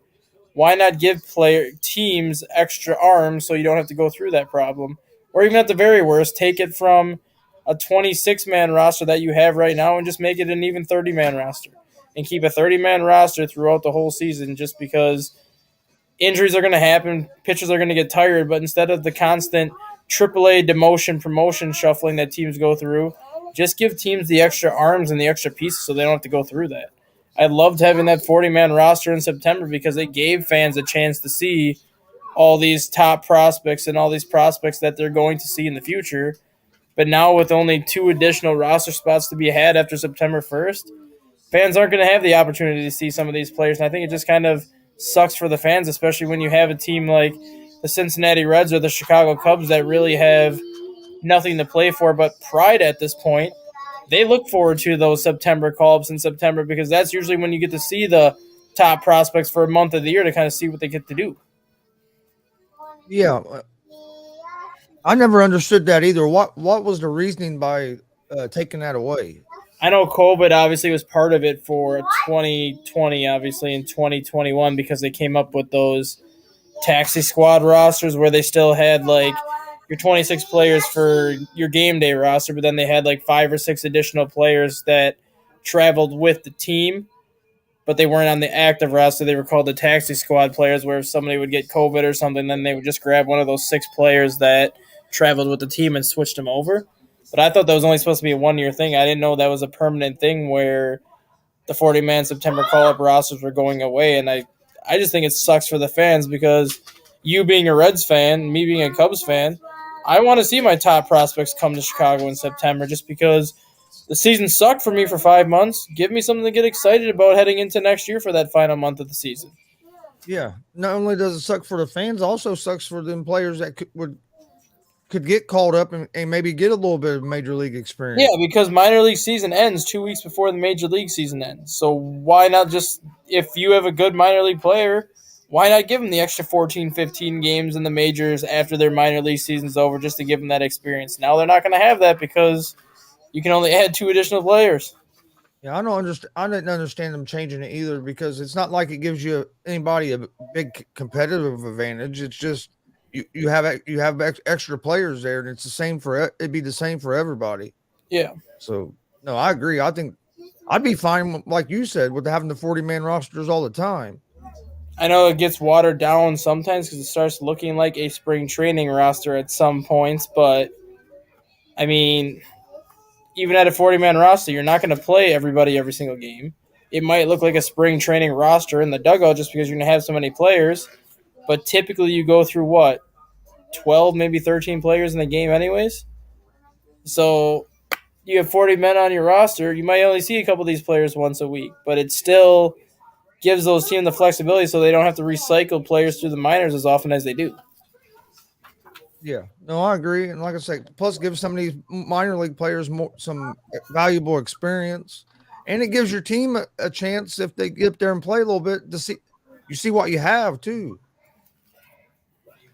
Why not give player teams extra arms so you don't have to go through that problem? Or even at the very worst, take it from a 26-man roster that you have right now and just make it an even 30-man roster. And keep a 30-man roster throughout the whole season just because injuries are going to happen, pitchers are going to get tired, but instead of the constant AAA demotion promotion shuffling that teams go through, Just give teams the extra arms and the extra pieces so they don't have to go through that. I loved having that 40-man roster in September because it gave fans a chance to see all these top prospects and all these prospects that they're going to see in the future. But now with only 2 additional roster spots to be had after September 1st, fans aren't going to have the opportunity to see some of these players. And I think it just kind of sucks for the fans, especially when you have a team like the Cincinnati Reds or the Chicago Cubs that really have nothing to play for but pride at this point. They look forward to those September call-ups in September because that's usually when you get to see the top prospects for a month of the year to kind of see what they get to do. Yeah, I never understood that either. What was the reasoning by taking that away? I know COVID obviously was part of it for 2020, obviously, in 2021 because they came up with those taxi squad rosters where they still had like your 26 players for your game day roster, but then they had like 5 or 6 additional players that traveled with the team, but they weren't on the active roster. They were called the taxi squad players, where if somebody would get COVID or something, then they would just grab one of those 6 players that traveled with the team and switched them over. But I thought that was only supposed to be a 1 year thing. I didn't know that was a permanent thing where the 40-man September call-up rosters were going away, and I just think it sucks for the fans because you being a Reds fan, me being a Cubs fan, I want to see my top prospects come to Chicago in September just because the season sucked for me for 5 months. Give me something to get excited about heading into next year for that final month of the season. Yeah, not only does it suck for the fans, also sucks for them players that could get called up and maybe get a little bit of major league Yeah, experience. because minor league season ends 2 weeks before the major league season ends. So why not just, if you have a good minor league player, why not give them the extra 14, 15 games in the majors after their minor league season's over just to give them that experience? Now they're not going to have that because you can only add 2 additional players. Yeah, I don't understand. I didn't understand them changing it either because it's not like it gives you anybody a big competitive advantage. It's just you have extra players there, and it's the same for it'd be the same for everybody. Yeah. So no, I agree. I think I'd be fine, like you said, with having the 40-man rosters all the time. I know it gets watered down sometimes because it starts looking like a spring training roster at some points, but I mean, even at a 40-man roster, you're not going to play everybody every single game. It might look like a spring training roster in the dugout just because you're going to have so many players, but typically you go through what, 12, maybe 13 players in the game, anyways? So you have 40 men on your roster. You might only see a couple of these players once a week, but it still gives those teams the flexibility so they don't have to recycle players through the minors as often as they do. Yeah, no, I agree. And like I say, plus give some of these minor league players more some valuable experience, and it gives your team a chance if they get up there and play a little bit to see you see what you have too.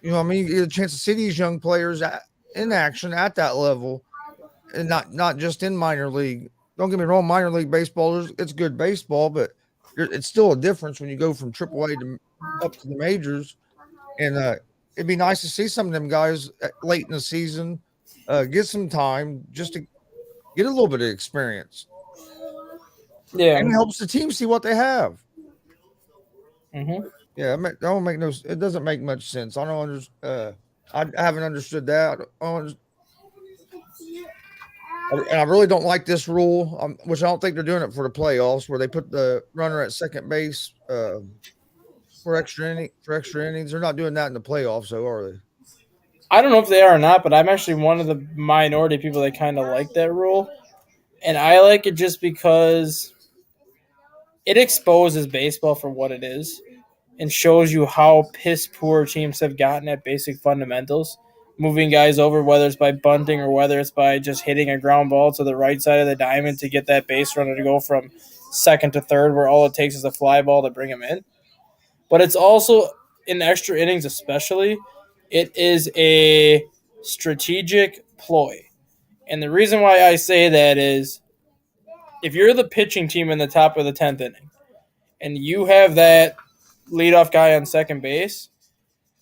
You know, what I mean, you get a chance to see these young players in action at that level, and not just in minor league. Don't get me wrong, minor league baseball it's good baseball, but it's still a difference when you go from AAA to up to the majors. And it'd be nice to see some of them guys late in the season get some time just to get a little bit of experience, Yeah. and it helps the team see what they have. Mm-hmm. Yeah, that don't make no. It doesn't make much sense. I don't I haven't understood that. And I really don't like this rule, which I don't think they're doing it for the playoffs, where they put the runner at second base for extra innings. They're not doing that in the playoffs, though, are they? I don't know if they are or not, but I'm actually one of the minority people that kind of like that rule. And I like it just because it exposes baseball for what it is and shows you how piss poor teams have gotten at basic fundamentals. Moving guys over, whether it's by bunting or whether it's by just hitting a ground ball to the right side of the diamond to get that base runner to go from second to third, where all it takes is a fly ball to bring him in. But it's also in extra innings, especially, it is a strategic ploy. And the reason why I say that is if you're the pitching team in the top of the 10th inning and you have that leadoff guy on second base,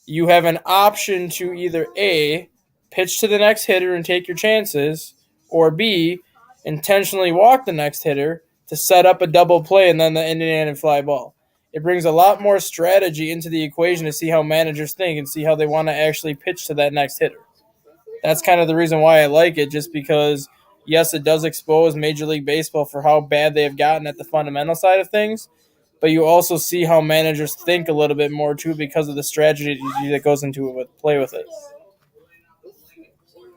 you have an option to either A, pitch to the next hitter and take your chances, or B, intentionally walk the next hitter to set up a double play and then the in-and fly ball. It brings a lot more strategy into the equation to see how managers think and see how they want to actually pitch to that next hitter. That's kind of the reason why I like it, just because yes, it does expose Major League Baseball for how bad they have gotten at the fundamental side of things, but you also see how managers think a little bit more too because of the strategy that goes into it with play with it.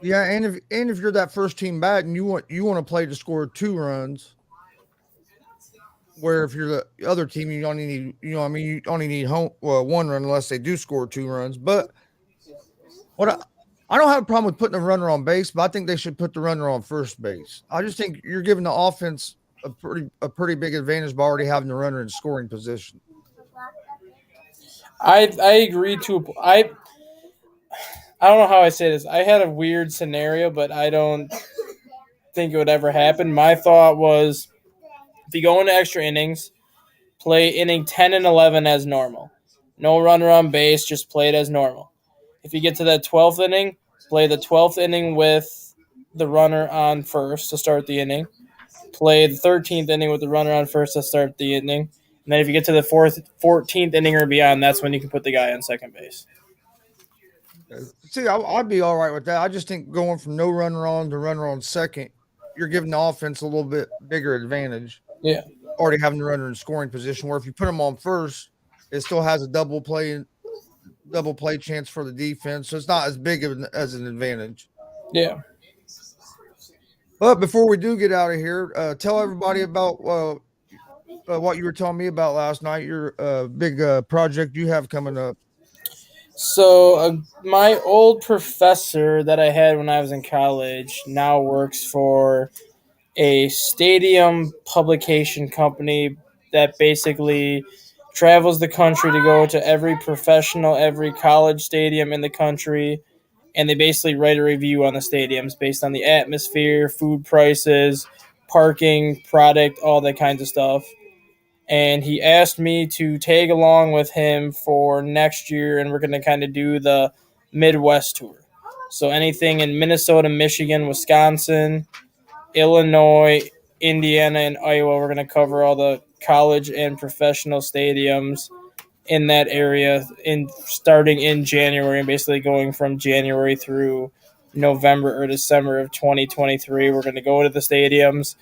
Yeah, and if you're that first team bat and you want to play to score 2 runs, where if you're the other team, you only need you only need 1 run unless they do score 2 runs. But what I don't have a problem with putting a runner on base, but I think they should put the runner on first base. I just think you're giving the offense a pretty big advantage by already having the runner in scoring position. I agree to I don't know how I say this. I had a weird scenario, but I don't think it would ever happen. My thought was if you go into extra innings, play inning 10 and 11 as normal. No runner on base, just play it as normal. If you get to that 12th inning, play the 12th inning with the runner on first to start the inning. Play the 13th inning with the runner on first to start the inning. And then if you get to the 14th inning or beyond, that's when you can put the guy on second base. See, I'd be all right with that. I just think going from no runner on to runner on second, you're giving the offense a little bit bigger advantage. Yeah. Already having the runner in scoring position, where if you put them on first, it still has a double play chance for the defense, so it's not as big of as an advantage. Yeah. But before we do get out of here, tell everybody about what you were telling me about last night. Your big project you have coming up. So, my old professor that I had when I was in college now works for a stadium publication company that basically travels the country to go to every professional, every college stadium in the country, and they basically write a review on the stadiums based on the atmosphere, food prices, parking, product, all that kinds of stuff. And he asked me to tag along with him for next year, and we're going to kind of do the Midwest tour. So anything in Minnesota, Michigan, Wisconsin, Illinois, Indiana, and Iowa, we're going to cover all the college and professional stadiums in that area in starting in January and basically going from January through November or December of 2023. We're going to go to the stadiums,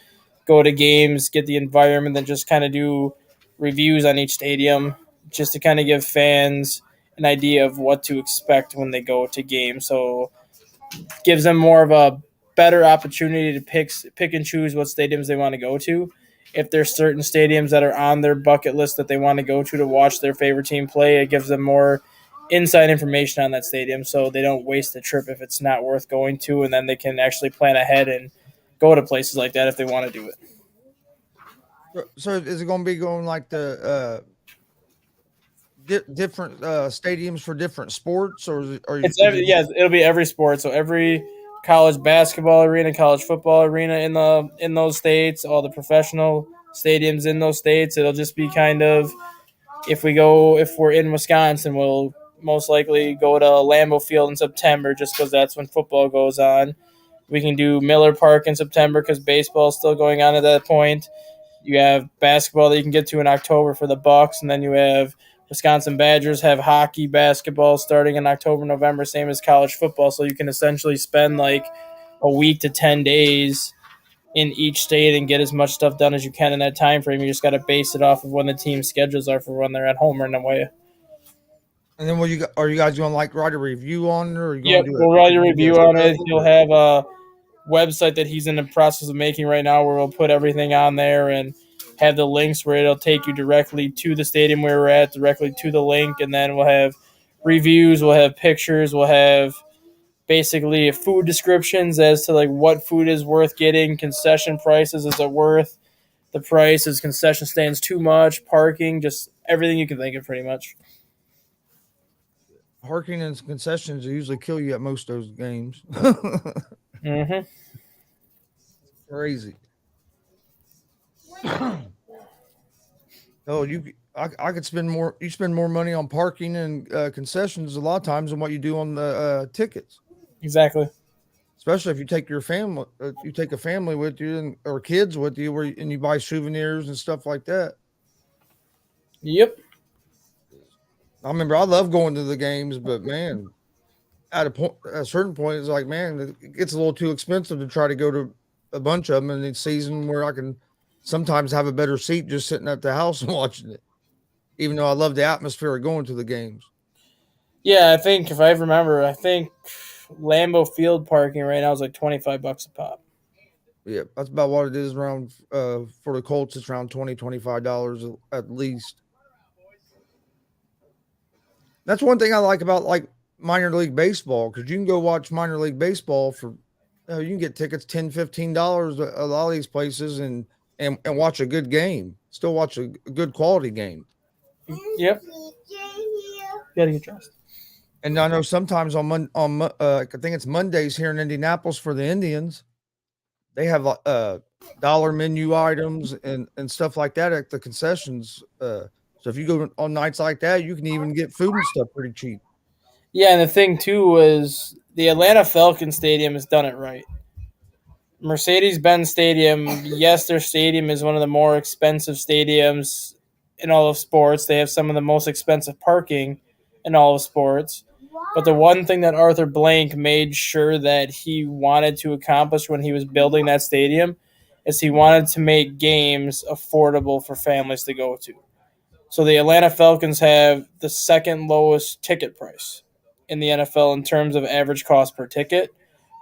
go to games, get the environment, then just kind of do reviews on each stadium just to kind of give fans an idea of what to expect when they go to games. So gives them more of a better opportunity to pick and choose what stadiums they want to go to. If there's certain stadiums that are on their bucket list that they want to go to watch their favorite team play, it gives them more inside information on that stadium so they don't waste the trip if it's not worth going to, and then they can actually plan ahead and go to places like that if they want to do it. So is it going to be going like the different stadiums for different sports, or Yes, it'll be every sport. So every college basketball arena, college football arena in those states, all the professional stadiums in those states. It'll just be kind of if we're in Wisconsin, we'll most likely go to Lambeau Field in September just because that's when football goes on. We can do Miller Park in September because baseball is still going on at that point. You have basketball that you can get to in October for the Bucks, and then you have Wisconsin Badgers have hockey, basketball starting in October, November, same as college football. So you can essentially spend like a week to 10 days in each state and get as much stuff done as you can in that time frame. You just got to base it off of when the team schedules are for when they're at home or in away. And then are you guys going to like write a review on it, or are you going Yep, to do we'll write a review on it. He'll it? have a website that he's in the process of making right now where we'll put everything on there and have the links where it'll take you directly to the stadium where we're at, directly to the link, and then we'll have reviews, we'll have pictures, we'll have basically food descriptions as to like what food is worth getting, concession prices, is it worth the price, is concession stands too much, parking, just everything you can think of pretty much. Parking and concessions usually kill you at most of those games. Mm-hmm. Crazy. Oh, I could spend more. You spend more money on parking and concessions a lot of times than what you do on the tickets. Exactly. Especially if you take you take a family with you or kids with you, and you buy souvenirs and stuff like that. Yep. I remember I love going to the games, but man, at a certain point, it's like, man, it gets a little too expensive to try to go to a bunch of them in the season where I can sometimes have a better seat just sitting at the house and watching it. Even though I love the atmosphere of going to the games. Yeah, I think if I remember, I think Lambeau Field parking right now is like $25 a pop. Yeah, that's about what it is around for the Colts. It's around $20-$25 at least. That's one thing I like about like minor league baseball because you can go watch minor league baseball for you can get tickets $10-$15 at a lot of these places and watch a good game. Still watch a good quality game. Yep. Gotta get dressed. And I know sometimes I think it's Mondays here in Indianapolis for the Indians, they have dollar menu items and stuff like that at the concessions. So if you go on nights like that, you can even get food and stuff pretty cheap. Yeah, and the thing too is the Atlanta Falcons Stadium has done it right. Mercedes-Benz Stadium, yes, their stadium is one of the more expensive stadiums in all of sports. They have some of the most expensive parking in all of sports. But the one thing that Arthur Blank made sure that he wanted to accomplish when he was building that stadium is he wanted to make games affordable for families to go to. So the Atlanta Falcons have the second lowest ticket price in the NFL in terms of average cost per ticket,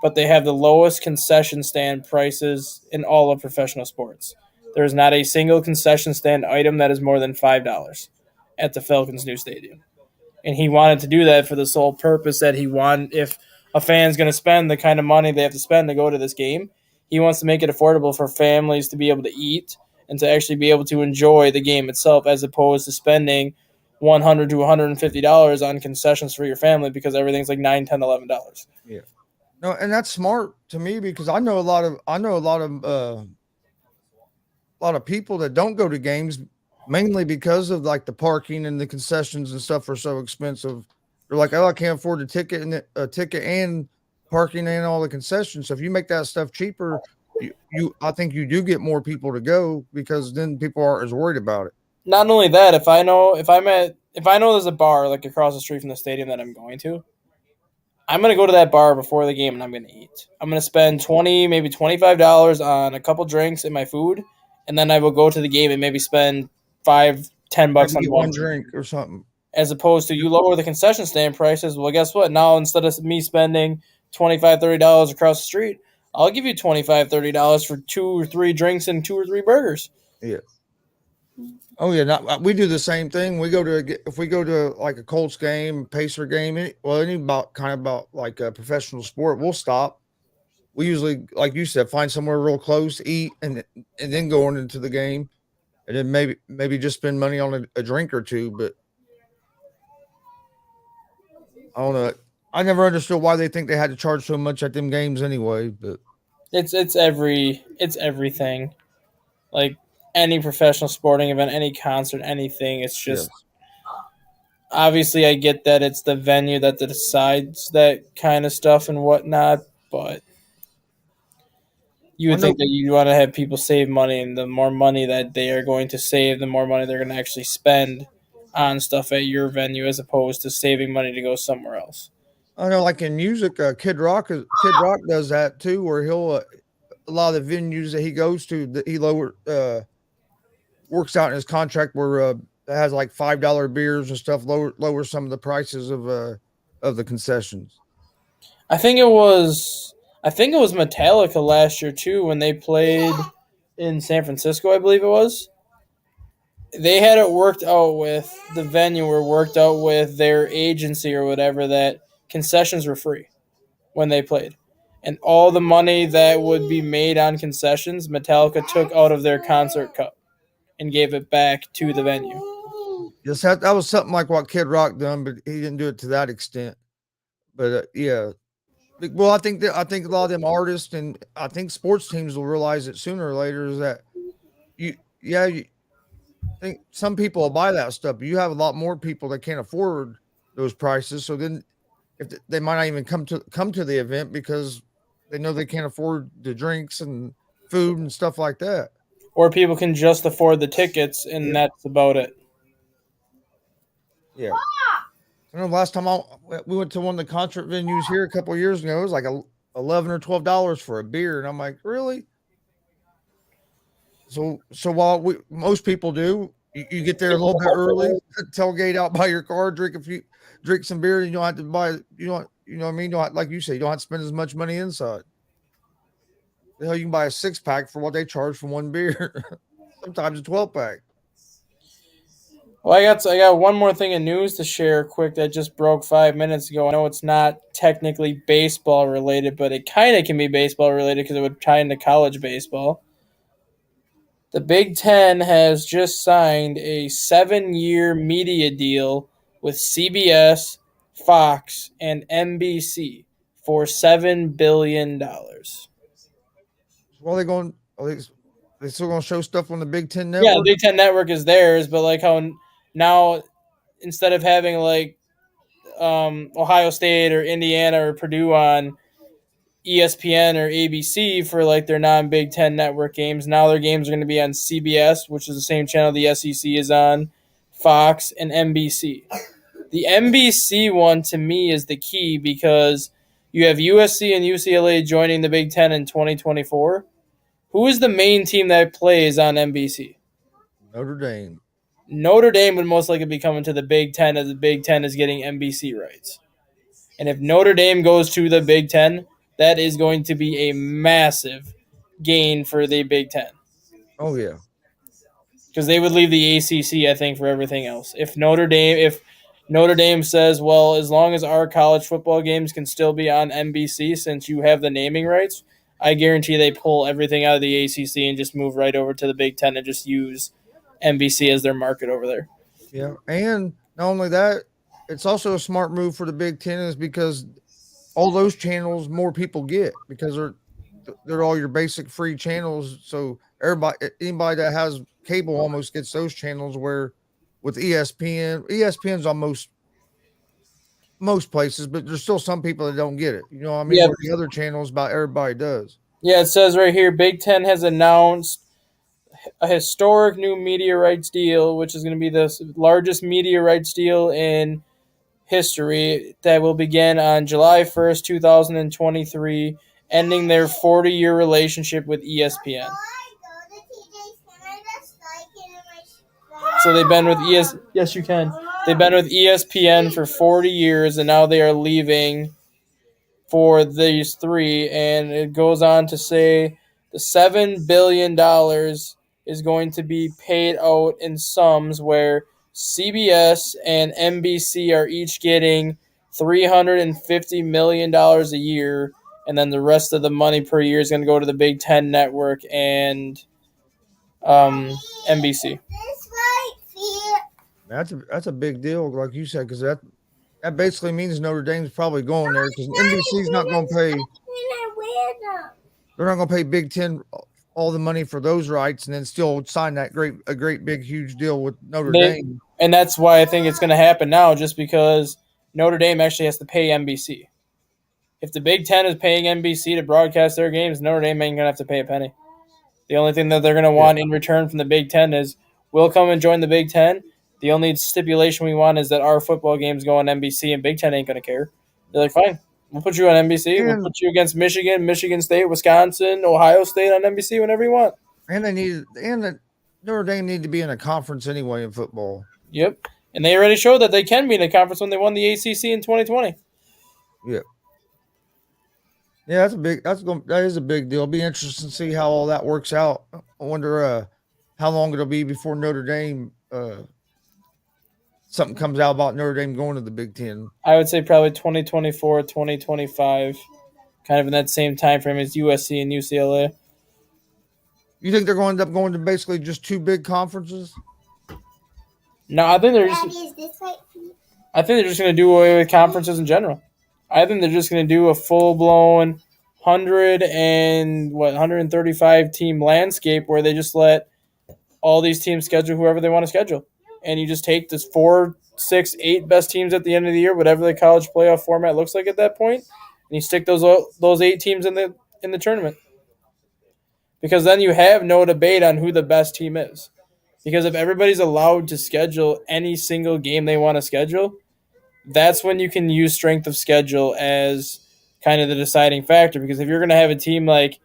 but they have the lowest concession stand prices in all of professional sports. There is not a single concession stand item that is more than $5 at the Falcons' new stadium. And he wanted to do that for the sole purpose that he wanted, if a fan's going to spend the kind of money they have to spend to go to this game, he wants to make it affordable for families to be able to eat and to actually be able to enjoy the game itself, as opposed to spending $100 to $150 on concessions for your family because everything's like $9, $10, $11. Yeah. No, and that's smart to me because I know a lot of people that don't go to games mainly because of like the parking and the concessions and stuff are so expensive. They're like, oh, I can't afford a ticket and parking and all the concessions. So if you make that stuff cheaper, I think you do get more people to go because then people aren't as worried about it. Not only that, if I know there's a bar like across the street from the stadium that I'm going to, I'm gonna go to that bar before the game and I'm gonna eat. I'm gonna spend 20, maybe $25 on a couple drinks and my food, and then I will go to the game and maybe spend 5, $10 Maybe on get one one drink. drink or something. As opposed to you lower the concession stand prices. Well, guess what? Now instead of me spending $25, $30 across the street, I'll give you $25, $30 for 2 or 3 drinks and 2 or 3 burgers. Yeah. Oh yeah, not, we do the same thing. If we go to like a Colts game, Pacer game, any about kind of about like a professional sport, we'll stop. We usually, like you said, find somewhere real close, eat, and then go on into the game, and then maybe just spend money on a drink or two. But I don't know. I never understood why they think they had to charge so much at them games anyway. But It's everything. Like any professional sporting event, any concert, anything. It's yeah, just obviously I get that it's the venue that decides that kind of stuff and whatnot, but you I would think know. that you want to have people save money, and the more money that they are going to save, the more money they're going to actually spend on stuff at your venue, as opposed to saving money to go somewhere else. I know, like in music, Kid Rock does that too, where he'll a lot of the venues that he goes to, that he works out in his contract where it has like $5 beers and stuff, lower some of the prices of the concessions. I think it was I think it was Metallica last year too when they played in San Francisco, I believe it was. They had it worked out with the venue or worked out with their agency or whatever that concessions were free when they played. And all the money that would be made on concessions, Metallica took out of their concert cup and gave it back to the venue. Yes, that was something like what Kid Rock done, but he didn't do it to that extent. But yeah, well, I think a lot of them artists and I think sports teams will realize it sooner or later is that you yeah you think some people will buy that stuff, but you have a lot more people that can't afford those prices. So then they might not even come to the event because they know they can't afford the drinks and food and stuff like that. Or people can just afford the tickets and Yeah, that's about it. yeah. I know last time we went to one of the concert venues here a couple of years ago, it was like $11 or $12 for a beer, and I'm like, really? So while most people do, you get there a little bit early, tailgate out by your car, drink some beer, and you don't have to buy. You know what I mean. You don't have, like you say, you don't have to spend as much money inside. The hell, you can buy a 6 pack for what they charge for one beer. Sometimes a 12 pack. Well, I got one more thing of news to share quick that just broke 5 minutes ago. I know it's not technically baseball related, but it kind of can be baseball related because it would tie into college baseball. The Big Ten has just signed a 7-year media deal with CBS, Fox, and NBC for $7 billion. Well, they going. They still going to show stuff on the Big Ten Yeah, the network. Big Ten network is theirs, but like how now instead of having like Ohio State or Indiana or Purdue on ESPN or ABC for like their non Big Ten network games. Now their games are going to be on CBS, which is the same channel the SEC is on, Fox, and NBC. The NBC one to me is the key because you have USC and UCLA joining the Big Ten in 2024. Who is the main team that plays on NBC? Notre Dame. Notre Dame would most likely be coming to the Big Ten as the Big Ten is getting NBC rights. And if Notre Dame goes to the Big Ten, that is going to be a massive gain for the Big Ten Oh yeah. because they would leave the ACC, I think, for everything else. If Notre Dame says, well, as long as our college football games can still be on NBC since you have the naming rights, I guarantee they pull everything out of the ACC and just move right over to the Big Ten and just use NBC as their market over there. Yeah, and not only that, it's also a smart move for the Big Ten is because all those channels more people get because they're all your basic free channels. So anybody that has cable almost gets those channels. Where with ESPN's on most places, but there's still some people that don't get it. You know what I mean? Yeah, Where the other channels, about everybody does. yeah. It says right here, Big Ten has announced a historic new media rights deal, which is going to be the largest media rights deal in history that will begin on July 1st, 2023, ending their 40-year relationship with ESPN. So they've been with Yes, you can. They've been with ESPN for 40 years, and now they are leaving for these three. And it goes on to say the $7 billion is going to be paid out in sums where CBS and NBC are each getting $350 million a year, and then the rest of the money per year is going to go to the Big Ten Network and NBC. That's a big deal, like you said, because that basically means Notre Dame's probably going there because NBC's not going to pay. They're not going to pay Big Ten all the money for those rights and then still sign a great big huge deal with Notre Dame. And that's why I think it's going to happen now, just because Notre Dame actually has to pay NBC. If the Big Ten is paying NBC to broadcast their games, Notre Dame ain't going to have to pay a penny. The only thing that they're going to want in return from the Big Ten is we'll come and join the Big Ten. The only stipulation we want is that our football games go on NBC, and Big Ten ain't going to care. They're like, fine, we'll put you on NBC. We'll put you against Michigan, Michigan State, Wisconsin, Ohio State on NBC whenever you want. And Notre Dame need to be in a conference anyway in football. Yep. And they already showed that they can be in a conference when they won the ACC in 2020. Yeah. Yeah, that is a big deal. It'll be interesting to see how all that works out. I wonder how long it'll be before Notre Dame something comes out about Notre Dame going to the Big Ten. I would say probably 2024, 2025, kind of in that same time frame as USC and UCLA. You think they're going to end up going to basically just two big conferences? No, I think they're just going to do away with conferences in general. I think they're just going to do a full blown 135 team landscape where they just let all these teams schedule whoever they want to schedule, and you just take this 4, 6, 8 best teams at the end of the year, whatever the college playoff format looks like at that point, and you stick those 8 teams in the tournament. Because then you have no debate on who the best team is. Because if everybody's allowed to schedule any single game they want to schedule, that's when you can use strength of schedule as kind of the deciding factor. Because if you're going to have a team like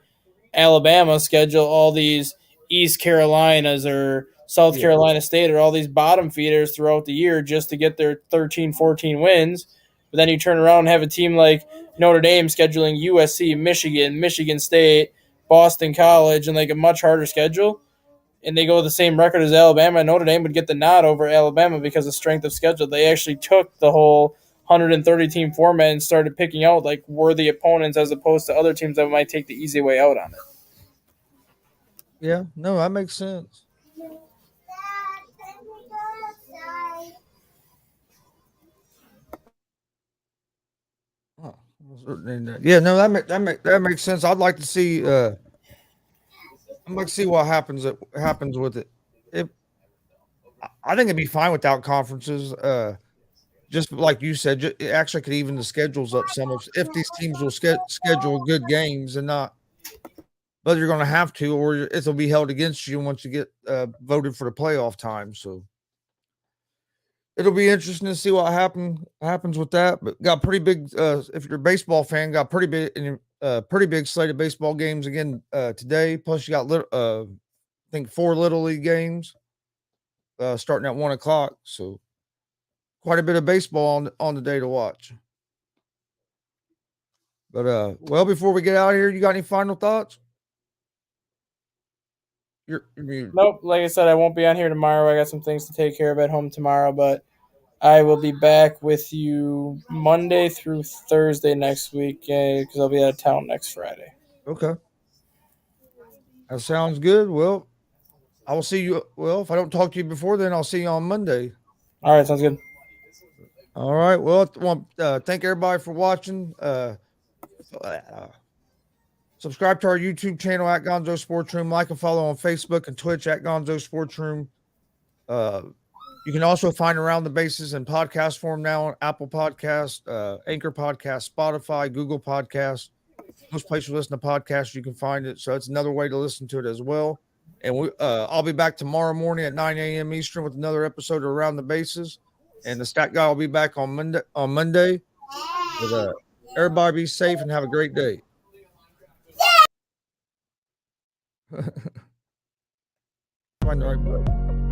Alabama schedule all these East Carolinas or South Carolina State or all these bottom feeders throughout the year just to get their 13, 14 wins. But then you turn around and have a team like Notre Dame scheduling USC, Michigan, Michigan State, Boston College, and like a much harder schedule. And they go with the same record as Alabama, and Notre Dame would get the nod over Alabama because of strength of schedule. They actually took the whole 130 team format and started picking out like worthy opponents as opposed to other teams that might take the easy way out on it. Yeah, no, that makes sense. Oh, yeah, no, that makes sense. I'd like to see. I'd like to see what happens with it. If I think it'd be fine without conferences. Just like you said, it actually could even the schedules up some if these teams will schedule good games and not. But you're going to have to, or it'll be held against you once you get voted for the playoff time. So it'll be interesting to see what happens with that. But got pretty big. If you're a baseball fan, got pretty big slate of baseball games again today. Plus, you got I think 4 little league games starting at 1:00. So quite a bit of baseball on the day to watch. But well, before we get out of here, you got any final thoughts? You're muted. Nope. Like I said, I won't be on here tomorrow. I got some things to take care of at home tomorrow, but I will be back with you Monday through Thursday next week because I'll be out of town next Friday. Okay. That sounds good. Well, I will see you. Well, if I don't talk to you before then, I'll see you on Monday. All right. Sounds good. All right. Well, I want thank everybody for watching. Subscribe to our YouTube channel at Gonzo Sports Room. Like and follow on Facebook and Twitch at Gonzo Sports Room. You can also find Around the Bases in podcast form now on Apple Podcast, Anchor Podcast, Spotify, Google Podcast. Most places you listen to podcasts, you can find it. So it's another way to listen to it as well. And I'll be back tomorrow morning at 9 a.m. Eastern with another episode of Around the Bases. And the Stat Guy will be back on Monday. But, everybody be safe and have a great day. Find the right button.